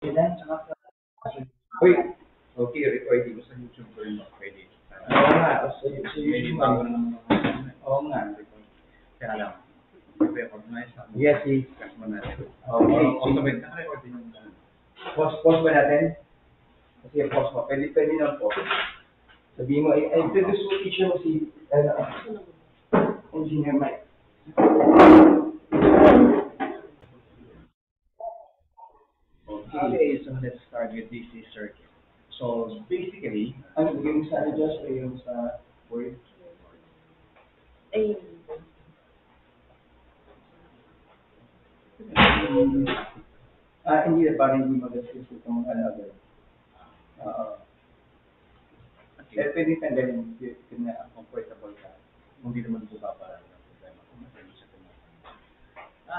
Ilan, tsaka Uy, okay, recording ko sa YouTube ko rin pwede. oo nga, so Pwede usually, bago naman oo nga. kaya lang, i-recognize ako. Yes, yes. Gas mo natin. Okay, Also, wait, naka-record din yung pause ba natin? Kasi pause mo, pwede na po. Sabihin mo, ay, introduce mo teacher mo si, Engineer Mike. Okay, so let's start with DC circuit. So basically, Ano, bigyan mo sa ano, Josh, o yung sa Word? Ayun. Hindi na, parang hindi mag-assist itong ano, agad. Oo. Pwede tanggalin, kung na comfortable ka. kung di naman po paparaan ng problema kung matalo sa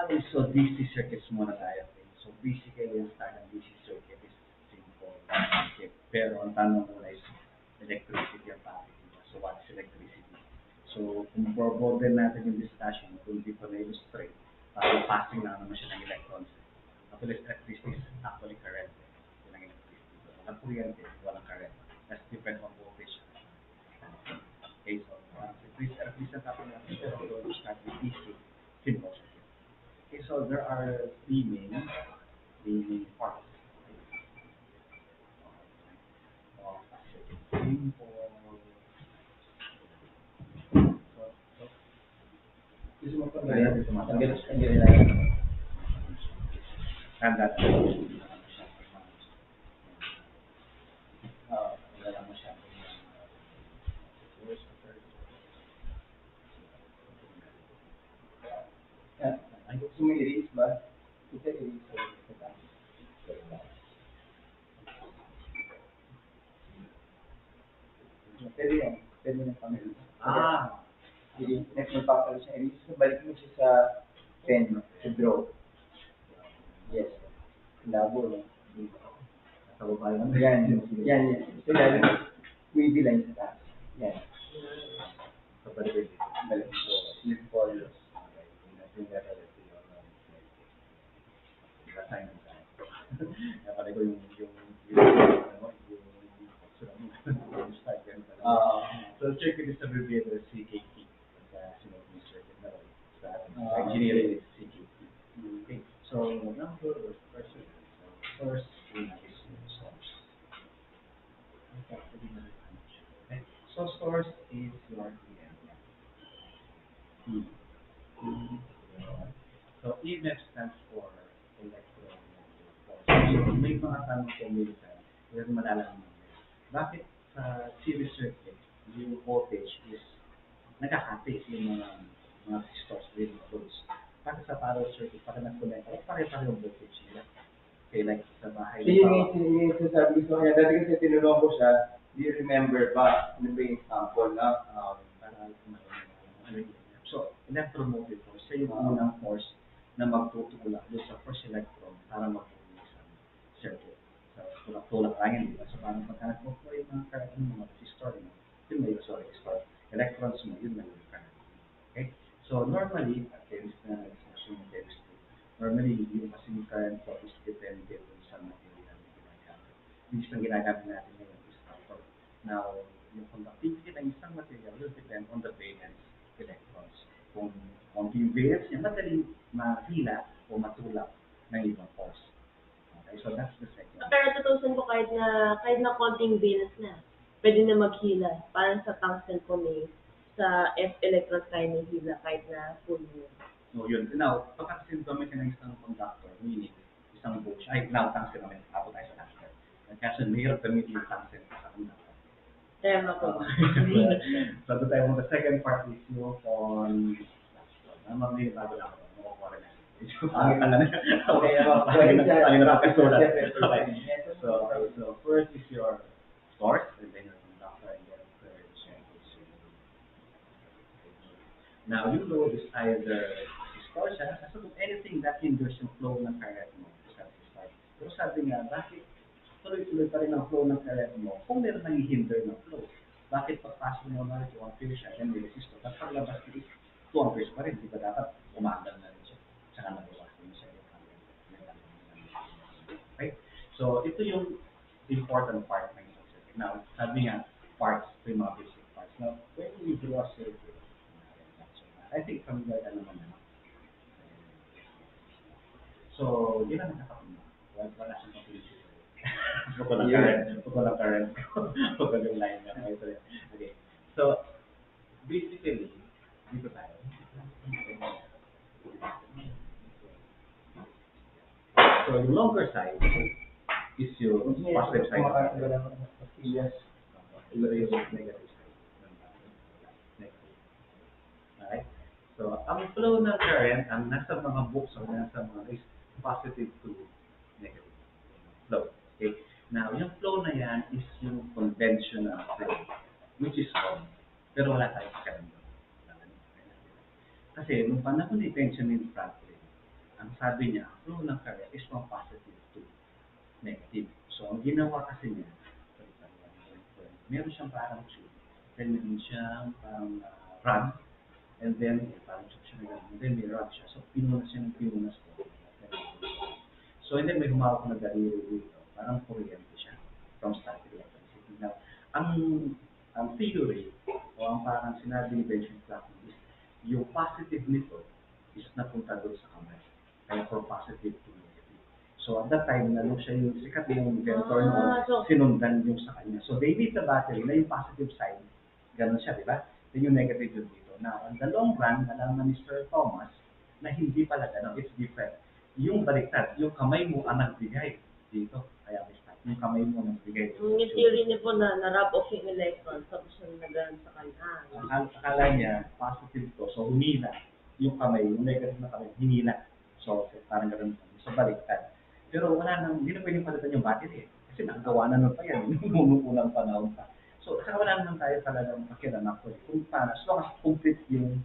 okay, so DC circuits muna tayo. Okay? So basically, yung start ng DC circuit is simple. Okay. Pero ang tanong muna is electricity ang topic. So what is electricity? So kung for-border natin yung discussion, kung di pa na-illustrate, parang passing lang naman siya ng electrons. Actually, electricity is actually current. Yun ang electricity. So, walang kuryente, walang current. That's different from voltage. Okay, so please natin natin siya. So we'll start with DC, simple circuit. Okay, so there are three main parts of a circuit. Simple. So, Gusto mo Ayan, tanggalin, tanggalin natin. and that wala lang masyado. Ay, gusto mo i-erase ba? Ito i-erase ko. Pwede yan. Pwede na kami. Next mo pa siya. Erase ko, balik mo siya sa pen, sa draw. Yes. Labo, no? Sa baba lang. Yan. So, lalo mo, wavy line sa taas. Yan. Sa balik. Balik. Simple. Okay. Yung letter is time and time. Nakaligo so circuit is abbreviated as CKT. Simultaneous circuit na rin. Sa engineering is CKT. Okay. So now go to the first circuit. So first is source. Okay. So source is your EMF. So EMF stands for electromagnetic force. So may mga tanong po minsan, kasi malalaman mo. Bakit sa series circuit, yung voltage is nagkakati yung mga resistors with loads. Bakit sa parallel circuit, pag nag-connect, pare-pare yung voltage nila. Okay, like sa bahay. So, yun yung sasabi ko kanya. Dati kasi tinulong ko siya, do you remember ba? Ano ba yung example na? So, electromotive force, siya yung unang force na magtutulak doon sa first electron para magbuo ng isang circuit. So, tulak-tulak lang yun, di ba? So, parang pagka nag-flow yung mga current ng mga resistor, yun may resistor. Electrons mo, yun may current. Okay? So, normally, normally, yung kasing current flow is depende dun sa material na ginagamit. Yung isang ginagamit natin ngayon is copper. Now, yung conductivity ng isang material will depend on the valence electrons. Kung yung valence niya, madaling mahila o matulak ng ibang force. Okay, so that's the second. Pero tutusin ko kahit na konting valence na, pwede na maghila. Parang sa tungsten po may sa F electrons tayo may hila kahit na full moon. So yun. Now, pagka-symptom ka ng isang conductor, meaning isang voltage, now tungsten naman, tapos tayo sa tungsten. Kasi mahirap gamitin yung tungsten sa conductor. Kaya ako. So tayo mo, the second part is yung on mamili bago lang ako. Makukuha rin natin. Pangit lang na. Okay, pangit na kasulat. Okay. So first is your source, and then your conductor, and then third is your now yung load is either resistor siya, so anything that hinders yung flow ng current mo sa resistor. Pero sabi nga, bakit tuloy-tuloy pa rin ang flow ng current mo kung meron nang hinder ng flow? Bakit pagpasok mo na 2 ampere siya, then may resistor, tapos paglabas is 2 amperes pa rin, di ba dapat umagal na rin siya, tsaka nabawas din siya yung current. Okay? So So, ito yung important part ng isang circuit. Now, sabi nga, parts, ito yung mga basic parts. Now, when you draw a circuit, I think familiar ka naman na. So, di na nakakapagod. Wala siyang kapilisin. Pagko lang current. Pagko yung line na. Okay. So, basically, dito tayo. So, yung longer side is yung positive side. Yes. Ito yung negative side. Alright? So, ang flow ng current, ang nasa mga books o nasa mga is positive to negative flow. Okay? Now, yung flow na yan is yung conventional flow, which is wrong. Pero wala tayong current. Kasi, nung panahon ni Benjamin Franklin, ang sabi niya, flow ng current is from positive to negative. So, ang ginawa kasi niya, meron siyang parang tube, then meron siyang parang rod, and then parang tube siya na gano'n, and then may rod siya. So, pinunas siya ng pinunas ko. So, and then may humawak na daliri dito, parang kuryente siya from static electricity. Now, ang theory, o ang parang sinabi ni Benjamin Franklin is, yung positive nito is napunta doon sa kamay. Kaya from positive to negative. So at that time, nung siya yung sikat yung inventor noon, sinundan yung sa kanya. So they need the battery na yung positive side, ganun siya, di ba? Then yung negative yung dito. Now, on the long run, nalaman ni Sir Thomas na hindi pala ganun, it's different. Yung baliktad, yung kamay mo ang nagbigay dito. Kaya yung kamay mo ang nagbigay. Yung theory niya po na rub off yung electron, tapos yung nagano'n sa kanya. Akala niya, positive to, so humila. Yung kamay, yung negative na kamay, hinila. So, parang gano'n. So, baliktad. Pero wala nang, hindi na pwedeng palitan yung battery eh. Kasi nakagawa na nun pa yan, nung unang panahon pa. So, saka wala naman tayo talagang pakialam actually. Kung paano, as long as complete yung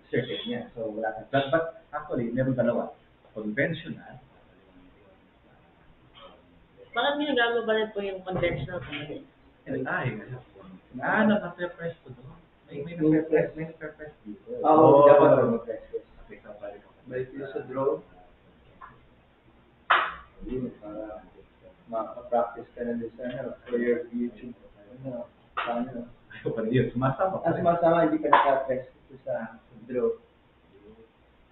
circuit niya. So, wala tayo. But actually, meron dalawa. Conventional. Bakit ginagamit ba rin po yung conventional component? Naka-press ko doon. May naka-press dito. Oo, dapat mag-press. Okay, so, balik ko. Balik dito sa draw. Para makapractice ka na din sa for your YouTube. Paano? Ayaw pa rin yun. Sumasama pa rin. Sumasama, hindi ka naka-press dito sa draw.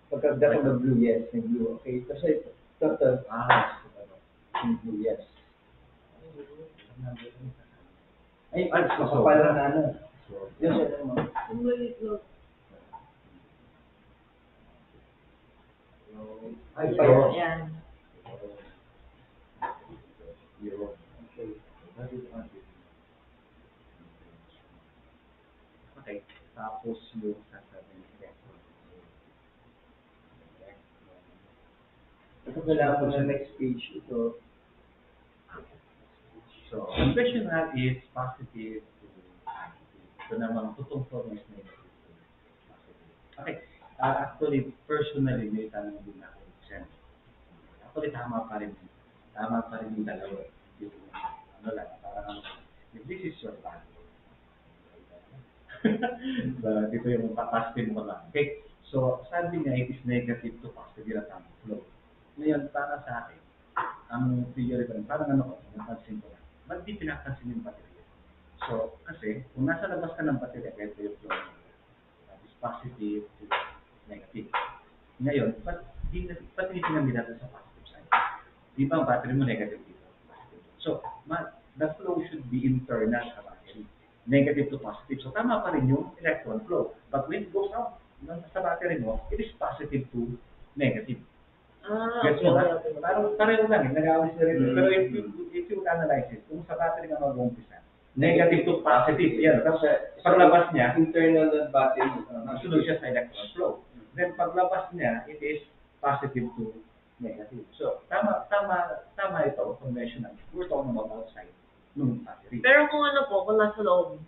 Pagkagda ko ng blue, yes, yung blue. Okay, kasi ito. Yung blue, yes. Ay, makapala na ano. Yun siya naman. Ay, payo. Yan. Okay. Tapos yung sasabihin electron. Ito kailangan mo sa next page ito. So, conventional is positive to negative. Ito naman, tutong form is negative to positive. Okay. Actually, personally, may tanong din ako. Actually, tama pa rin yung dalawa. Ano lang, parang, if this is your value. But ito yung positive mo lang. Okay. So, sabi niya, it is negative to positive ang flow. Ngayon, para sa akin, ang theory pa rin, parang ano ko, napansin ko lang. Ba't di pinapansin yung baterya? So, kasi, kung nasa labas ka ng baterya, ito yung flow. That is positive to negative. Ngayon, ba't tinitingnan nila sa positive side? Di ba ang battery mo negative dito? Positive. So, the flow should be internal sa battery. Negative to positive. So, tama pa rin yung electron flow. But when it goes out sa battery mo, it is positive to negative. Gets mo ba? Parang pareho lang, nag-aalis na rin. Pero if you analyze it, kung sa battery ka mag-umpisa, negative to positive. Yan. Tapos paglabas niya, internal battery. sunod siya sa electron flow. Then paglabas niya, it is positive to negative. So, tama ito, conventional. We're talking about outside ng battery. Pero kung ano po, kung nasa loob,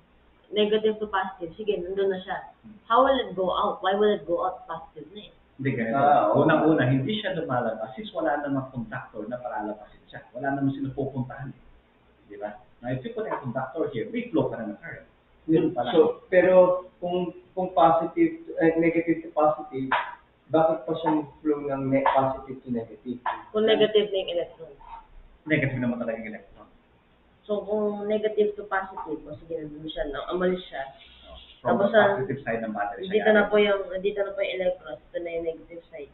negative to positive, sige, nandun na siya. How will it go out? Why will it go out positive na eh? Hindi ganito. Unang-una, hindi siya lumalabas since wala namang conductor na palalabasin siya. Wala namang sinupupuntahan. Di ba? Now, if you put a conductor here, may flow ka na ng current. So, pero kung positive, negative to positive, bakit pa siya flow ng positive to negative? Kung negative na yung electron. negative naman talaga yung electron. So, kung negative to positive, o sige, nandun siya, no? Umalis siya. From Tapos, the positive side ng battery dito na po yung electrons, ito na yung negative side.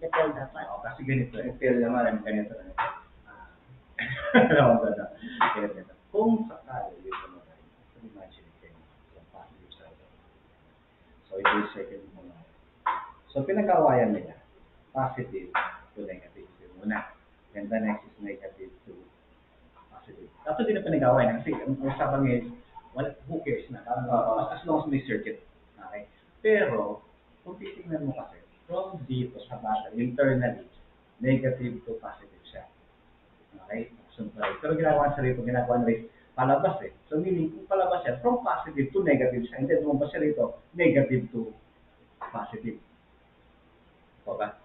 Depel dapat. Kasi ganito eh. Depel naman. Ganito na. Ganito. Kung sakali, dito mo rin, imagine kayo sa positive side. So, ito yung second mo na. So, pinag-awayan nila, positive to negative. Muna. And the next is negative to positive. Tapos din na pinag-awayan. Kasi, ang usapan ngayon, well, who cares na? As long as may circuit. Okay? Pero, kung titignan mo kasi, from dito sa battery, internally, negative to positive siya. Okay? So, pero ginagawa na rin palabas eh. So, meaning, kung palabas siya, from positive to negative siya, and then lumabas siya rito, negative to positive. O ba?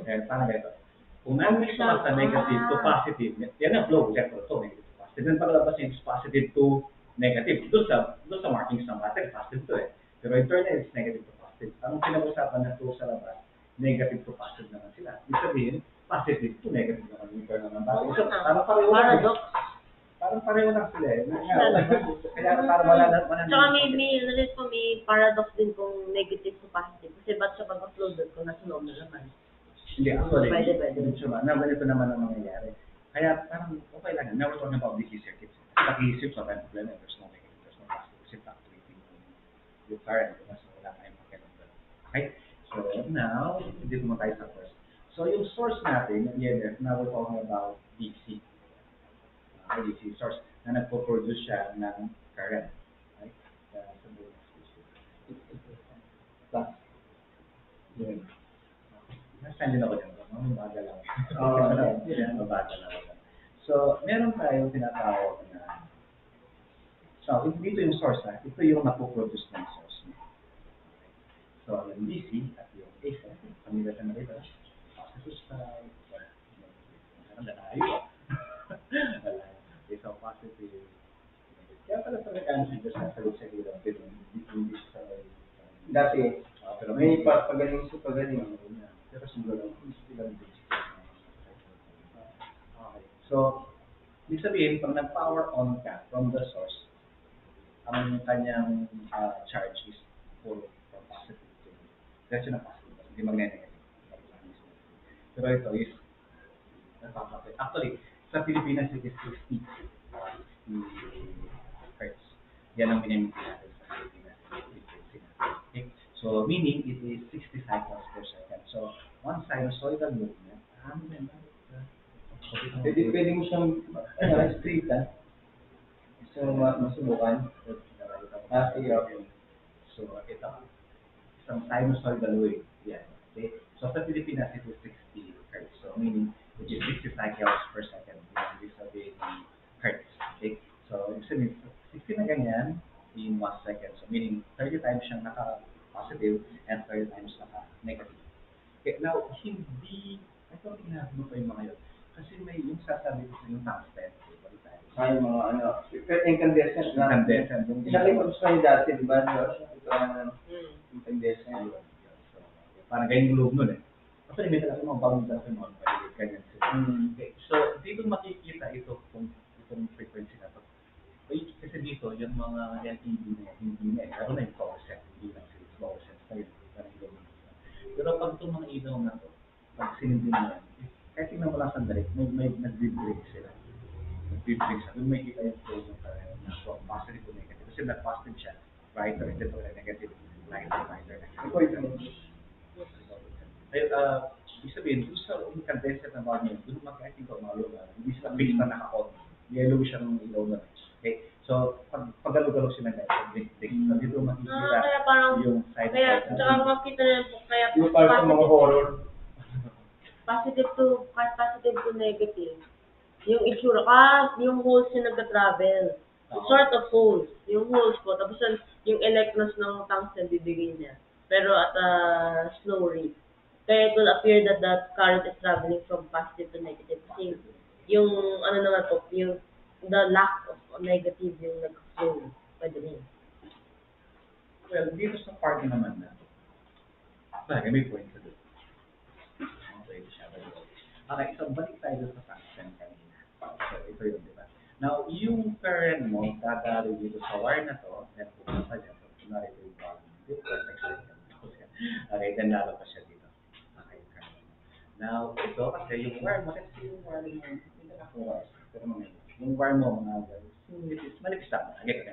Eh, paano ganito? Kung nandito ka sa negative to positive, yan ang flow, electron to, negative to positive. Then paglabas niya is positive to negative. Doon sa markings ng battery, positive to eh. Pero internally, it's negative to positive. Anong pinag-usapan na to sa labas? Negative to positive naman sila. Ibig sabihin, positive to negative naman yung internal ng battery. So, parang pareho lang. Paradox. Parang pareho lang sila eh. Kaya parang wala na. Tsaka may paradox din kung negative to positive. Kasi ba't siya pag-upload doon kung nasa loob na naman? Hindi, actually, Pwede. ganito naman ang mangyayari. Kaya parang okay lang. Now we're talking about DC circuits. Kasi DC so tayo problema. There's no negative, there's no positive. Kasi fluctuating yung current. So wala tayong makialam doon. Okay? So now, dito mo tayo sa first. So yung source natin, EMF, now we're talking about DC. DC source na nagpo-produce siya ng current. Right? Plus. Yun. Nasaan din ako dyan. Mabagal lang. Mabagal lang. So, meron tayong tinatawag na so, dito yung source ha. Ito yung napoproduce ng source. So, yung DC at yung AC. Pamilya ka na rito. Positive side. Ayun. So, positive. Kaya pala talaga siya just nasagot sa gila. Hindi sa Dati, pero may pagaling sa pagaling. pero siguro, hindi lang basic. Okay. So, ibig sabihin, pag nag-power on ka from the source, ang kanyang charge is puro from positive to diretso na positive. Hindi magne-negative. Pero ito is nagpapakit. Actually, sa Pilipinas, it is 60 hertz. Yan ang minimum natin sa Pilipinas. Okay? So, meaning it is 60 cycles per second. So, one sinusoidal movement, Pwede mo siyang, straight ha. Gusto mo masubukan? Sige. So, ito, isang sinusoidal wave. Yan. Okay? So, sa Pilipinas, it is 60 hertz. So, meaning it is 60 cycles per second. Ibig sabihin hertz. Okay? So, ibig sabihin, 60 na ganyan in 1 second. So, meaning 30 times siyang naka-positive and 30 times naka-negative. Okay, now, hindi, I don't think na pa yung mga yun. Kasi may yung sasabi ko sa yung tungsten. Ay, mga incandescent na. Incandescent. Nakita ko sa dati, di ba? Ito ang incandescent. So, parang ganyan yung loob nun eh. Kasi may talaga mga bagong talaga yung mga pwede ganyan sila. Okay, so dito makikita ito itong frequency na to. Kasi dito, yung mga LED na hindi na eh. Lalo na yung fluorescent. Hindi lang sila fluorescent na yun. Pero pag itong mga ilaw na to, pag sinindi mo yan, kahit tingnan mo lang sandali, may nag-vibrate sila. Nag-vibrate siya. Doon may kita yung flow ng current na from positive to negative. Kasi nag-positive siya, brighter, and then negative, lighter, negative. Ay, ibig sabihin, doon sa incandescent na bagay, doon mag-acting ko malo na, hindi sila fixed na naka-on. Yellow siya ng ilaw na. Okay? So, pag-galo-galo sila guys, pag-blink-blink. So, dito makikita kaya parang, yung side kaya, effect. tsaka makita na po, kaya Yung part sa mga horror. positive to negative. Yung itsura, yung holes yung nagka-travel. Sort of holes. Yung holes po, tapos yung electrons ng tungsten bibigay niya. Pero at a slow rate. Kaya it will appear that the current is traveling from positive to negative. Kasi yung, ano naman po, yung the lack of negative yung nag-flow. Pwede rin. Well, dito sa party naman na, talaga may point ka doon. Okay, siya. Okay, so balik tayo dun sa tungsten kanina. So, ito yun, di ba? Now, yung current mo, dadalo dito sa wire na to, then pupunta dyan. So, kunwari ito yung ball. Dito, okay, then lalo pa siya dito. Okay, current mo. Now, ito kasi yung wire mo, let's say yung wire mo, hindi na ako wire. Pero yung wire mo, mga manipis lang. Okay.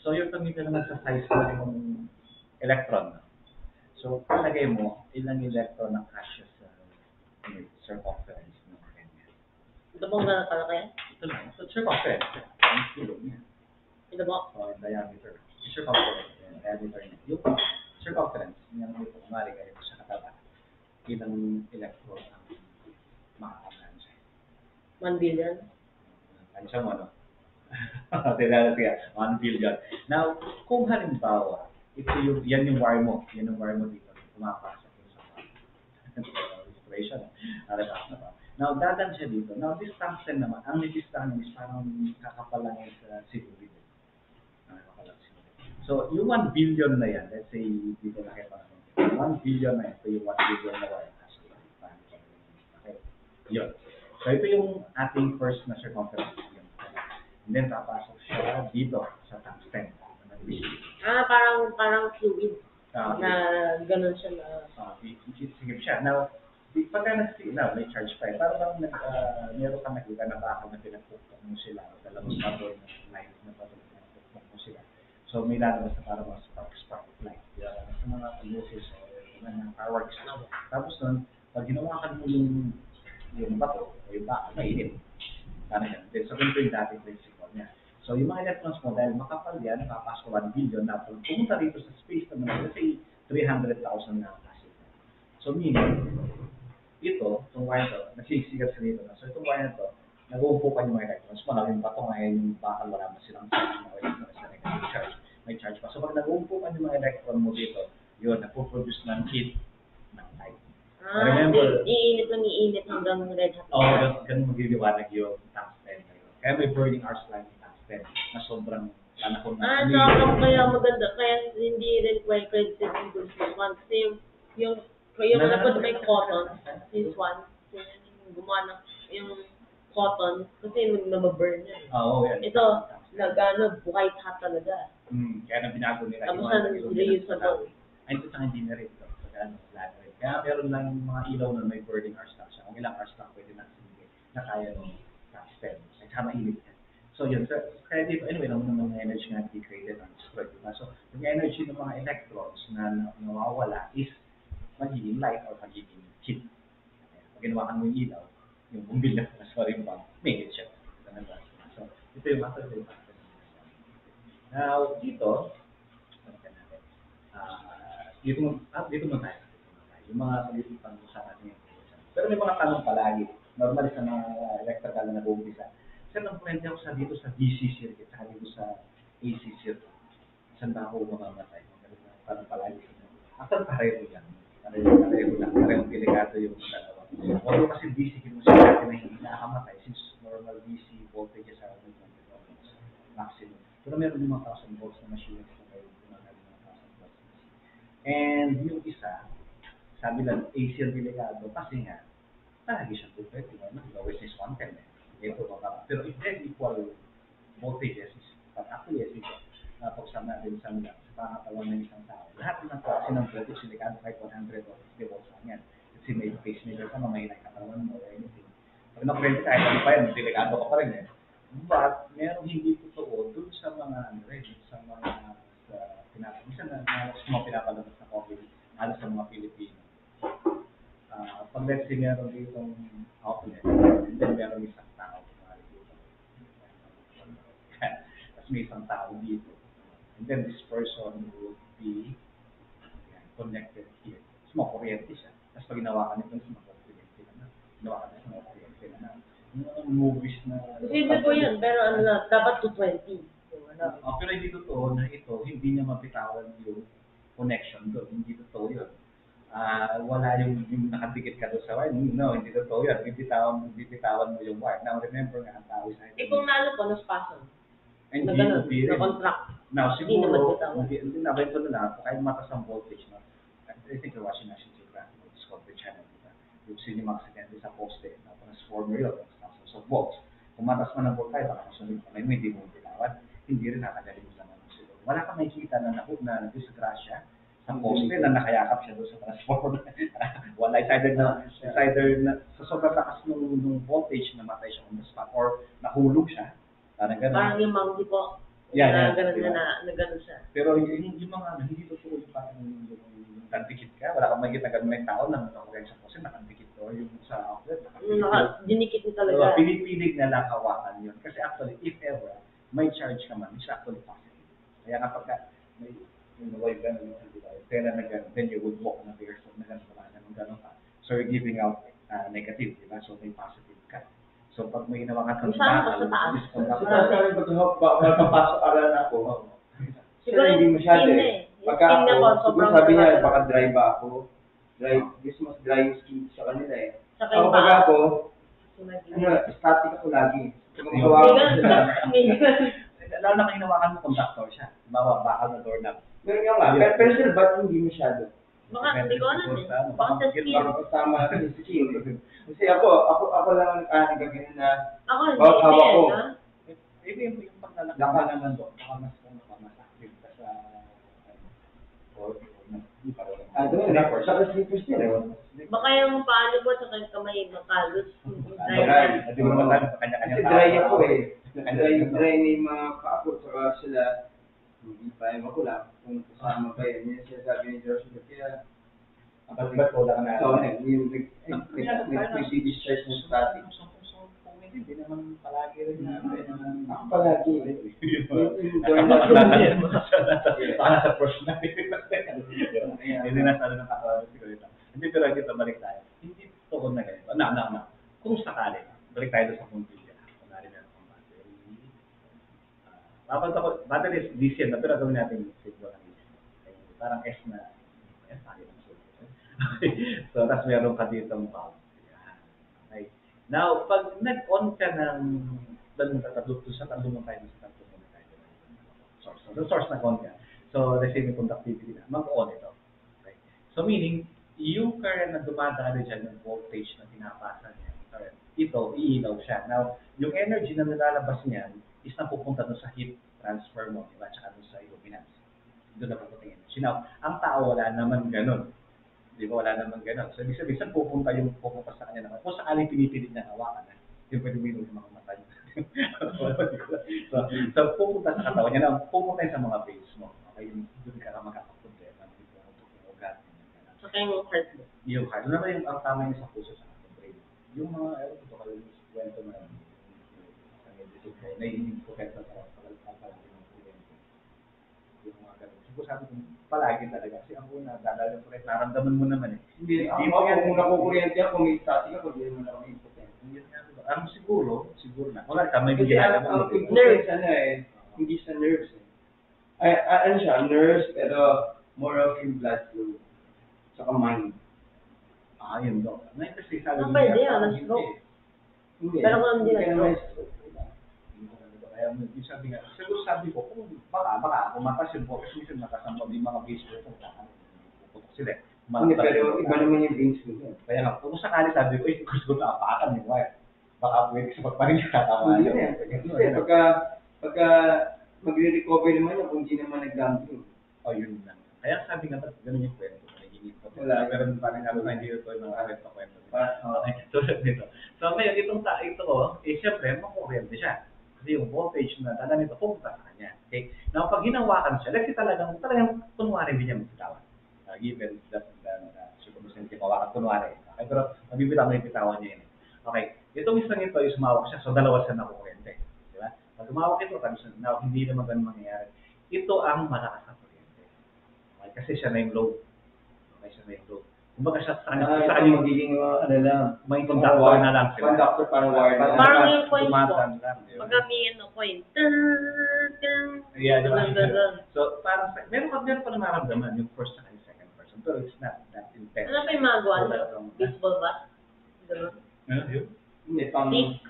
So, yung pamilya naman sa size mo yung electron. So, palagay mo, ilang electron ang kasya sa circumference ng kanya. Ito bang gano'n kalaki? Ito lang. So, circumference. Ang kilo niya. Ito ba? So, diameter. Circumference. Diameter niya. Yung circumference, yung dito, kumari kayo sa kataba, ilang electron ang makakalaan siya. 1 billion? Ano siya mo, no? Sige, 1 billion. Now, kung halimbawa, yan yung wire mo dito, pumapasok yung sa inspiration. Now, dadan siya dito. Now, this tungsten naman, ang nipis lang is parang kakapalangin sa silubid. So, yung 1 billion na yan, let's say, dito nakita natin, 1 billion na yan, ito yung 1 billion na wire. Okay, yun. So, ito yung ating first na circumference. And then, papasok siya dito sa tungsten. Parang fluid. Na gano'n siya na... Sige siya. Now, pagka may charge pa eh. Parang meron kang nakita na bakal na pinagpukpok mo sila. Dalawang baboy na light na baboy na pinagpukpok mo sila. So, may lalabas na parang mga spark light. Sa mga luces o mga fireworks. Tapos nun, pag ginawakan mo yung bato o yung bakal, mainit. Parang yan. So, ganito yung dating principle niya. So, yung mga electrons mo, dahil makapal yan, papasok 1 billion na pumunta rito sa space naman, let's say 300,000 na kasi. So, meaning, itong wire to, nagsisigat sa dito na. So, itong wire to, nag-uupukan yung mga electrons. Maraming bato ngayon yung bakal, wala na silang charge, mga electrons na negative charge. May charge pa. So, pag nag-uupukan yung mga electron mo dito, yun, nagpo-produce ng heat, ng light. Remember, iinit hanggang red hot. Ganun magliliwanag yung tungsten. Kaya may burning hours lang yung tungsten na sobrang panahon na. Kaya maganda, kaya hindi rin required sa English one. Kasi yung napod may cotton, this one, yung gumawa ng yung cotton, kasi namaburn yan. Oo, yan. Ito, white hot talaga. Kaya na binago nila. Tapos reusable. Ay, ito sa hindi na rin ito. Kaya meron lang yung mga ilaw na may burning hours lang siya. Kung ilang hours lang pwede na sige na kaya ng tungsten. Ay, saka mainit yan. So, yun. Kaya dito, anyway, naman ng mga energy na created and destroyed. Diba? So, yung energy ng mga electrons na nawawala is magiging light or magiging heat. Pag ginawakan mo yung ilaw, yung bumbil na may heat siya. So, ito yung matter of the Now, dito mo tayo. Yung mga pag-usapan natin yung pero may mga tanong palagi. Normal sa mga electrical na nag-uumpisa. Sir, ang friend ako dito sa DC circuit, saka dito sa AC circuit. Saan ba ako mamamatay? Tanong palagi. Actually, pareho yan. Parehong delikado yung dalawa. Although kasi DC, kung siya natin na hindi nakakamatay since normal DC voltages are 20 volts maximum. Pero meron yung mga 1,000 volts na machines na may gumagana ng 1,000 volts. And yung isa, sabi lang, AC ang delikado kasi nga, palagi siyang 220, no? Lowest is 110. Ito, pero if there's equal voltages, but actually, as ito, pagsama natin sa pangatawan ng isang tao, lahat ng klase ng voltage delikado kahit 100 or 50 volts lang yan. Kasi may pacemaker ka, may katawan mo, or anything. Pag nakwento kahit ano pa yan, delikado ka pa rin eh. But, merong hindi totoo dun sa mga, sa mga pinapalabas na COVID, lalo sa mga Pilipino. Pag let's say meron ditong outlet, and then meron isang tao, tapos may isang tao dito, and then this person would be connected here. Tapos makuryente siya. Tapos pag ginawa ka nito, makuryente na. Ginawa ka nito, makuryente na. Yung movies na... Posible po yan, pero dapat 220. Pero hindi totoo na ito, hindi niya mapitawan yung connection doon. Hindi totoo yun. Wala yung nakadikit ka doon sa wire. No, hindi totoo yun. Bibitawan mo yung wire. Now, remember nga, ang tao sa ito. Kung nalo po, na-spasm. Hindi rin. Na-contract. Now, siguro, hindi nabento na lang, kahit matas ang voltage, no? I think you're watching National Geographic, it's called the channel, diba? Gusto niyo yung mga aksidente sa poste, na transformer yun, thousands of volts. Kung matas man ang volt tayo, baka masunod ka may hindi mo bilawan, hindi rin natanggalin mo naman yung siguro. Wala kang makikita na disgrasya sa poste na nakayakap siya doon sa transformer. Wala, it's either na sa sobrang lakas nung voltage namatay siya on the spot or nahulog siya. Parang gano'n. Parang yung monkey po. Yeah, Ganun diba? na gano'n siya. Pero yung mga hindi totoo yung parang yung nakandikit ka, wala kang makikita ganun may tao na nakakuha sa poste, nakandikit ko yung sa outlet, nakandikit. Dinikit mo So, talaga. pinipilig na lang hawakan yun. Kasi actually, if ever, may charge ka man, it's actually positive. Kaya kapag may wave ka na yung tela na gano'n, then you would walk on a bare foot na gano'n, wala naman gano'n ka. So, you're giving out negative, di ba? So, may positive ka. So, pag may hinawakan kang Saan ba sa taas? Sabi ko, pagkapasok aral na ako, Siguro hindi masyado skin eh. Yung Pagka skin niya po, ako, siguro sobrang sabi niya, masarap. baka dry ba ako? Dry, gusto mas dry yung skin sa kanila eh. Saka Ako yung pagka paa. ako, Sumagi. static ako lagi. Kung hawakan ko sila, Lalo na kayo hinawakan mo, conductor siya. Bawa, bakal na doorknob. meron nga, pero sila ba't hindi masyado? Baka, hindi ko alam eh. Baka Baka sa skin. Baka kasama sa skin. Kasi ako lang ang nagagano na Ako, bawat hindi hawak ko. ha? Yung paglalakad Lakas. naman doon, baka mas active ka sa or Saka sleepers din eh. Baka yung paano po sa kamay makalos. Dry. Hindi mo naman tayo kanya-kanya Kasi dry ako eh. Dry na yung mga paabot. Saka sila, hindi pa yung ako lang. Kung kasama pa yun, yung sinasabi ni Joshua. Kaya, Ba't wala ka na? so, yung nag-discharge ng static. Hindi naman palagi rin na. Ako palagi. Baka nasa first na. Hindi na sa ng katawan siguro ito. Hindi, pero dito balik tayo. Hindi totoo na ganito. Kung sakali, balik tayo sa puntilya. Kunwari meron kang battery. Battery is DC na, pero gawin natin siguro ng DC. Parang S na. So, tapos meron ka dito ang bulb. Okay. Now, pag nag-on ka ng sa tanong tayo sa tanong tayo. Source. So, the source na-on ka. So, receiving conductivity na. Mag-on ito. Okay. So, meaning, yung current na dumadaan dyan ng voltage na pinapasa niya, ito, iilaw siya. Now, yung energy na nilalabas niyan is napupunta doon sa heat transfer mo, diba? Tsaka doon sa illuminance. Doon na pupunta yung energy. Now, ang tao wala naman ganun. Di ba, wala naman gano'n. So, ibig sabihin, saan pupunta sa kanya naman? Kung sakaling pinipilit na hawakan na, yung pwede mo yung mga mata niya. so, pupunta sa katawan niya na, pupunta sa mga base mo. Okay, doon ka magkakaproblema. Yung ugat. Saka yung heart mo. Yung heart. Ano naman yung ang tama niya sa puso sa brain? Yung mga, ito ka lang yung kwento na naiinig ko kwento sa palagi ng kuryente. Yung mga ganun. Siguro sabi ko, palagi talaga. Kasi ang una, dadalhin ko rin, naramdaman mo naman eh. Hindi, ako kung nakukuryente ako, may static ako, hindi naman ako impotente. Ang siguro na. Wala ka, may Kasi bigyan ang impotence hindi sa nerves eh. Ano siya, nerves, pero more of yung blood flow. Saka mind. Yun daw. Ngayon kasi sabi Ano pwede yan? Stroke. Hindi. Pero kung hindi Kaya na naman stroke. Kaya yung sabi nga, siguro sabi ko, kung baka kumakas yung focus minsan nakasama yung mga base ko, puputok sila. Hindi, pero iba naman yung veins ko dyan. Kaya nga, kung sakali sabi ko, gusto ko na apakan yung wire. Baka pwede sa pagparin siya tatawa Hindi niya. na. Kasi pagka magre-recover naman yun kung hindi naman nag-gambling. Yun lang. Kaya sabi nga, ganun yung kwento. Wala. Pero parang ano na hindi ito yung mga kwento. Okay. Tulad nito. So ngayon, ito, siyempre, makuryente siya. Kasi yung voltage na dala nito, pupunta sa kanya. Okay? Now, pag hinawakan siya, kasi talagang kunwari hindi niya magbitawan. Given that siguro hindi mawakan kunwari. Okay? Pero mabibitawan na yung bitawan niya yun. Okay. Itong isang ito is mawak siya, so dalawa siya na kuryente. Di ba? Pag umawak ito, now, hindi naman ganun mangyayari. Ito ang malakas na kuryente. Okay? Kasi siya na yung load. Okay, siya na yung load. Kumbaga siya sa kanya magiging may conductor na lang sila. Conductor parang wire na. Parang yung coin po. Dumatan lang. di ba? Pagka may coin. Yeah, di ba? So, parang, meron pa nararamdaman yung first and second person. Pero it's not that intense. Ano pa yung mga gawa? Baseball bat? Ganun. Ano yun? Hindi, pang... Stick?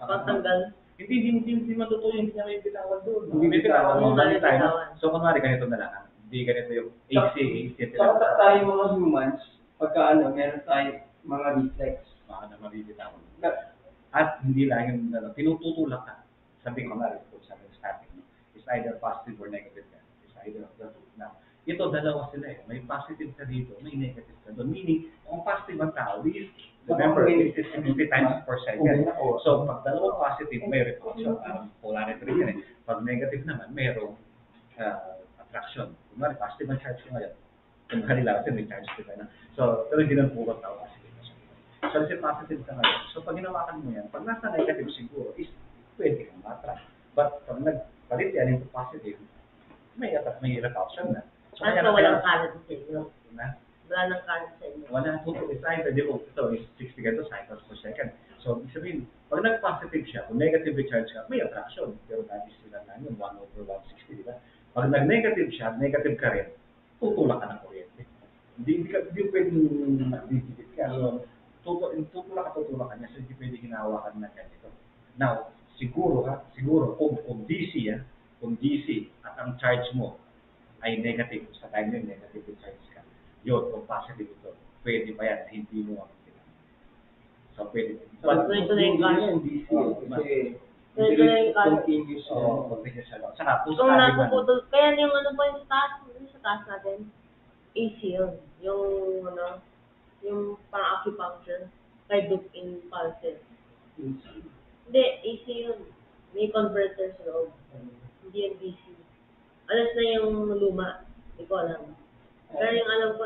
Pagtanggal? Hindi matutuyo, hindi niya may bitawan doon. Hindi May bitawan mo, bitawan. balik tayo. So, kunwari ganito na lang. Hindi ganito yung AC. Saka tayo mga humans, pagka meron tayo, mga reflex. Baka na mabibitawan. At hindi lang yung tinututulak ka. Sabi ko nga rin, kung sabi static, no? It's either positive or negative ka. It's either of the two. Now, ito, dalawa sila eh. May positive ka dito, may negative ka doon. Meaning, kung positive ang tao, remember, this is 60 times per second. So, pag dalawang positive, may repulsion. Polarity rin yan eh. Pag negative naman, mayroong attraction. Kung positive ang charge ko ngayon, kung lang kasi may charge ka na. So, pero hindi lang puro tao positive. So, kasi positive ka ngayon. So, pag hinawakan mo yan, pag nasa negative siguro, is pwede kang mattract. But pag nagpalit yan into positive, may repulsion na. So, walang kalat sa inyo. Na? Wala nang kalat sa inyo. Wala. It's either, di ba, ito is 60 ganito cycles per second. So, ibig sabihin, pag nag-positive siya, kung negative charge ka, may attraction. Pero dati sila na yun, 1/160, di ba? Pag nag-negative siya, negative ka rin, tutulak ka ng kuryente. Hindi pwedeng magdidikit ka. So, tutulak ka niya, so hindi pwedeng hinawakan na ganito. Now, siguro kung DC at ang charge mo ay negative, sa time yun, negative charge ka. Yun, kung positive ito, pwede pa yan, hindi mo ang kailangan. So, pwede. But, ito na yung kalat. DC, kasi Ito na yung kalat. continuous. Continuous siya. Saka, Kung napuputol, kaya yung ano po yung sa taas natin, AC yun. Yung parang acupuncture, kay Duke in pulses. Hindi, AC yun. May converter sa loob. Hindi yung DC. Alas na yung luma. Hindi ko alam. Pero yung alam ko,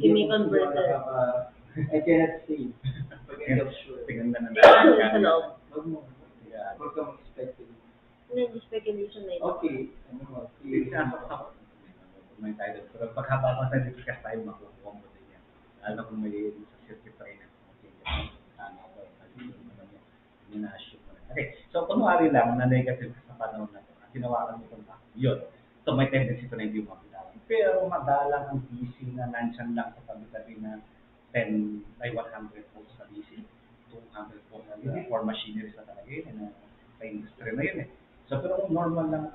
may converter. I cannot see. Tingnan na Kaya sa loob. Huwag ka mag-speculate. Hindi speculation na ito. Okay. May tayo. Pero paghaba pa sa discuss tayo, makukuha mo din yan. Lalo kung may sa circuit trainer. Okay, so kunwari lang na negative sa panahon na ito, at tinawakan mo itong yun. So may tendency ito na hindi mo mabitawan. Pero madalang ang DC na nandyan lang sa tabi-tabi na 100 volts na DC, 200 volts na DC, for machinery sa talaga yun, sa industry na yun eh. So pero kung normal lang